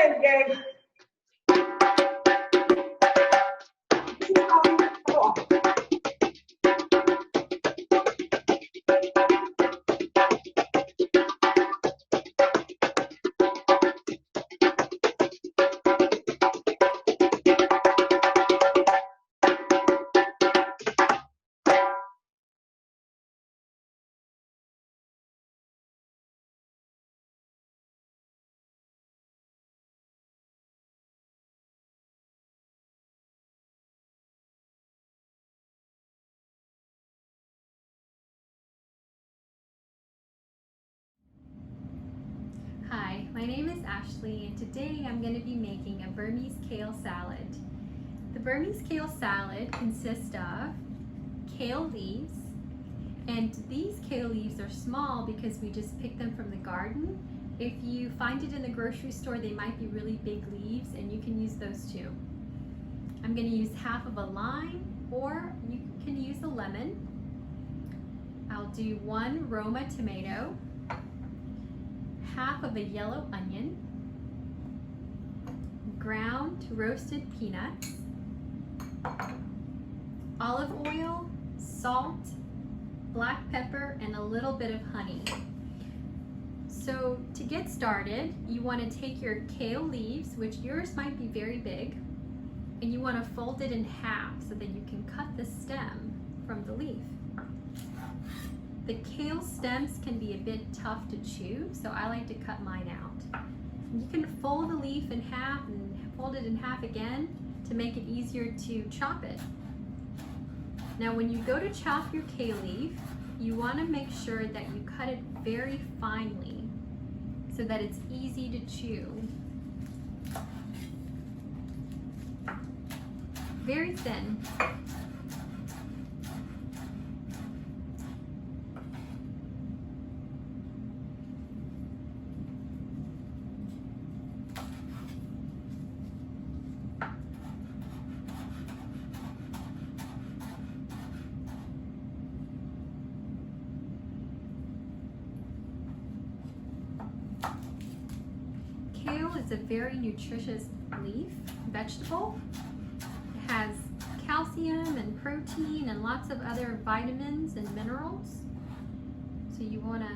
hands, gang. Come on.
Hi, my name is Ashley and today I'm going to be making a Burmese kale salad. The Burmese kale salad consists of kale leaves, and these kale leaves are small because we just picked them from the garden. If you find it in the grocery store, they might be really big leaves and you can use those too. I'm going to use half of a lime, or you can use a lemon. I'll do 1 Roma tomato, half of a yellow onion, ground roasted peanuts, olive oil, salt, black pepper, and a little bit of honey. So to get started, you want to take your kale leaves, which yours might be very big, and you want to fold it in half so that you can cut the stem from the leaf. The kale stems can be a bit tough to chew, so I like to cut mine out. You can fold the leaf in half and fold it in half again to make it easier to chop it. Now when you go to chop your kale leaf, you want to make sure that you cut it very finely so that it's easy to chew. Very thin. Kale is a very nutritious vegetable. It has calcium and protein and lots of other vitamins and minerals. So you want to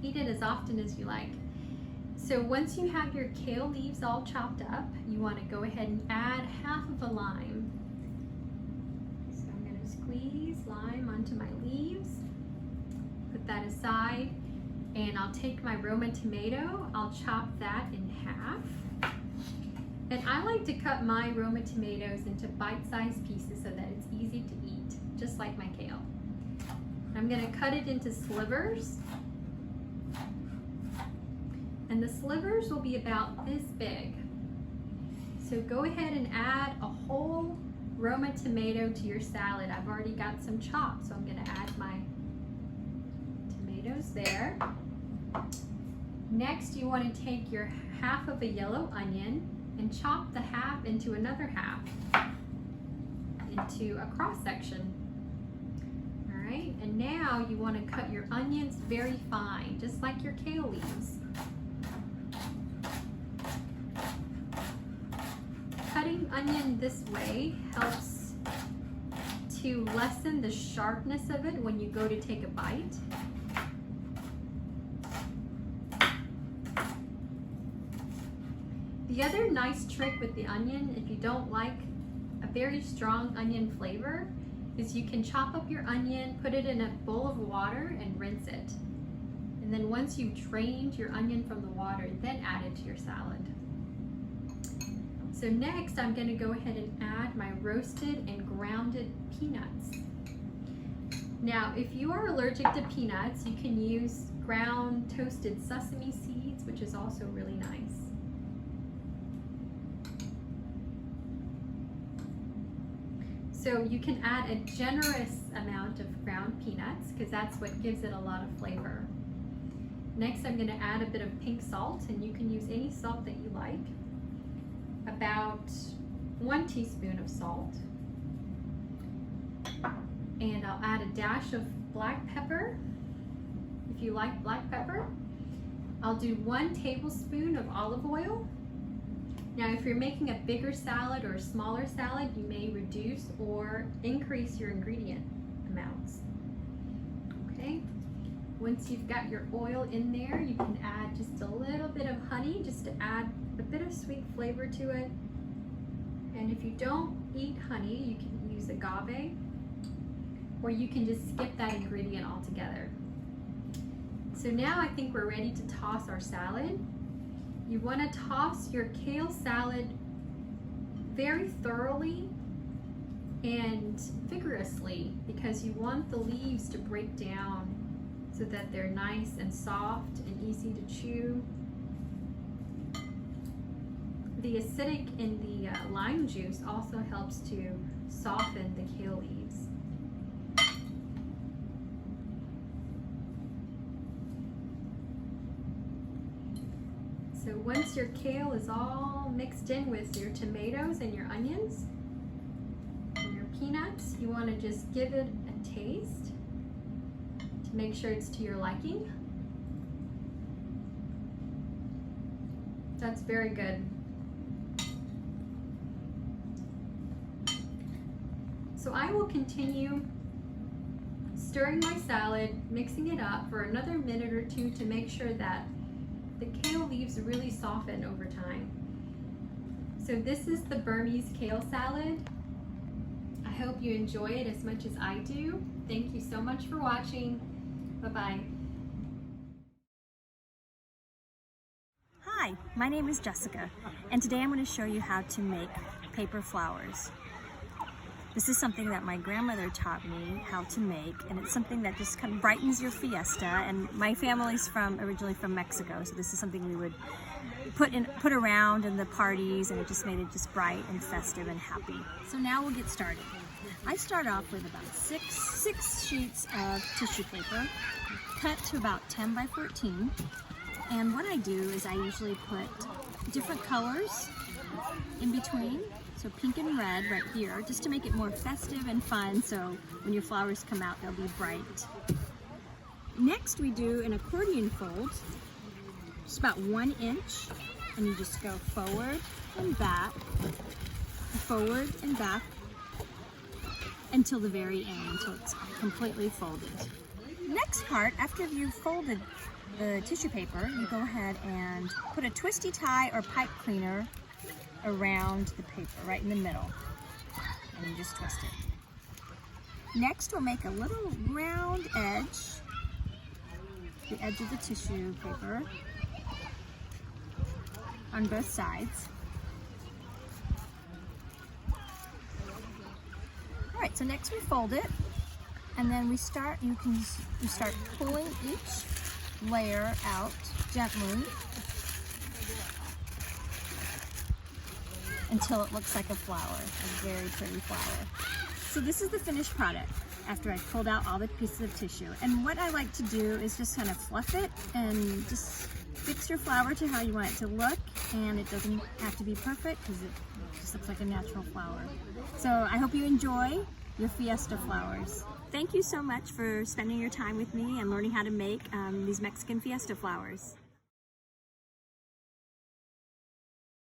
eat it as often as you like. So once you have your kale leaves all chopped up, you want to go ahead and add half of a lime. So I'm going to squeeze lime onto my leaves, put that aside. And I'll take my Roma tomato, I'll chop that in half. And I like to cut my Roma tomatoes into bite-sized pieces so that it's easy to eat, just like my kale. I'm gonna cut it into slivers. And the slivers will be about this big. So go ahead and add a whole Roma tomato to your salad. I've already got some chopped, so I'm gonna add my tomatoes there. Next, you want to take your half of a yellow onion and chop the half into another half, into a cross section. All right, and now you want to cut your onions very fine, just like your kale leaves. Cutting onion this way helps to lessen the sharpness of it when you go to take a bite. The other nice trick with the onion, if you don't like a very strong onion flavor, is you can chop up your onion, put it in a bowl of water and rinse it. And then once you've drained your onion from the water, then add it to your salad. So next I'm going to go ahead and add my roasted and grounded peanuts. Now if you are allergic to peanuts, you can use ground toasted sesame seeds, which is also really nice. So you can add a generous amount of ground peanuts because that's what gives it a lot of flavor. Next, I'm going to add a bit of pink salt, and you can use any salt that you like. About 1 teaspoon of salt. And I'll add a dash of black pepper, if you like black pepper. I'll do 1 tablespoon of olive oil. Now, if you're making a bigger salad or a smaller salad, you may reduce or increase your ingredient amounts. Okay, once you've got your oil in there, you can add just a little bit of honey just to add a bit of sweet flavor to it. And if you don't eat honey, you can use agave, or you can just skip that ingredient altogether. So now I think we're ready to toss our salad. You want to toss your kale salad very thoroughly and vigorously, because you want the leaves to break down so that they're nice and soft and easy to chew. The acidic in the lime juice also helps to soften the kale leaves. So once your kale is all mixed in with your tomatoes and your onions and your peanuts, you want to just give it a taste to make sure it's to your liking. That's very good. So I will continue stirring my salad, mixing it up for another minute or two to make sure that the kale leaves really soften over time. So this is the Burmese kale salad. I hope you enjoy it as much as I do. Thank you so much for watching. Bye-bye.
Hi, my name is Jessica, and today I'm going to show you how to make paper flowers. This is something that my grandmother taught me how to make, and it's something that just kind of brightens your fiesta. And my family's originally from Mexico, so this is something we would put around in the parties, and it just made it just bright and festive and happy. So now we'll get started. I start off with about six sheets of tissue paper, cut to about 10 by 14. And what I do is I usually put different colors in between. So pink and red right here, just to make it more festive and fun, so when your flowers come out, they'll be bright. Next, we do an accordion fold, just about 1 inch, and you just go forward and back until the very end, until it's completely folded. Next part, after you've folded the tissue paper, you go ahead and put a twisty tie or pipe cleaner around the paper, right in the middle, and you just twist it. Next, we'll make a little round edge, the edge of the tissue paper, on both sides. All right, so next we fold it, and then you start pulling each layer out gently until it looks like a flower, a very pretty flower. So this is the finished product after I've pulled out all the pieces of tissue. And what I like to do is just kind of fluff it and just fix your flower to how you want it to look, and it doesn't have to be perfect because it just looks like a natural flower. So I hope you enjoy your fiesta flowers. Thank you so much for spending your time with me and learning how to make these Mexican fiesta flowers.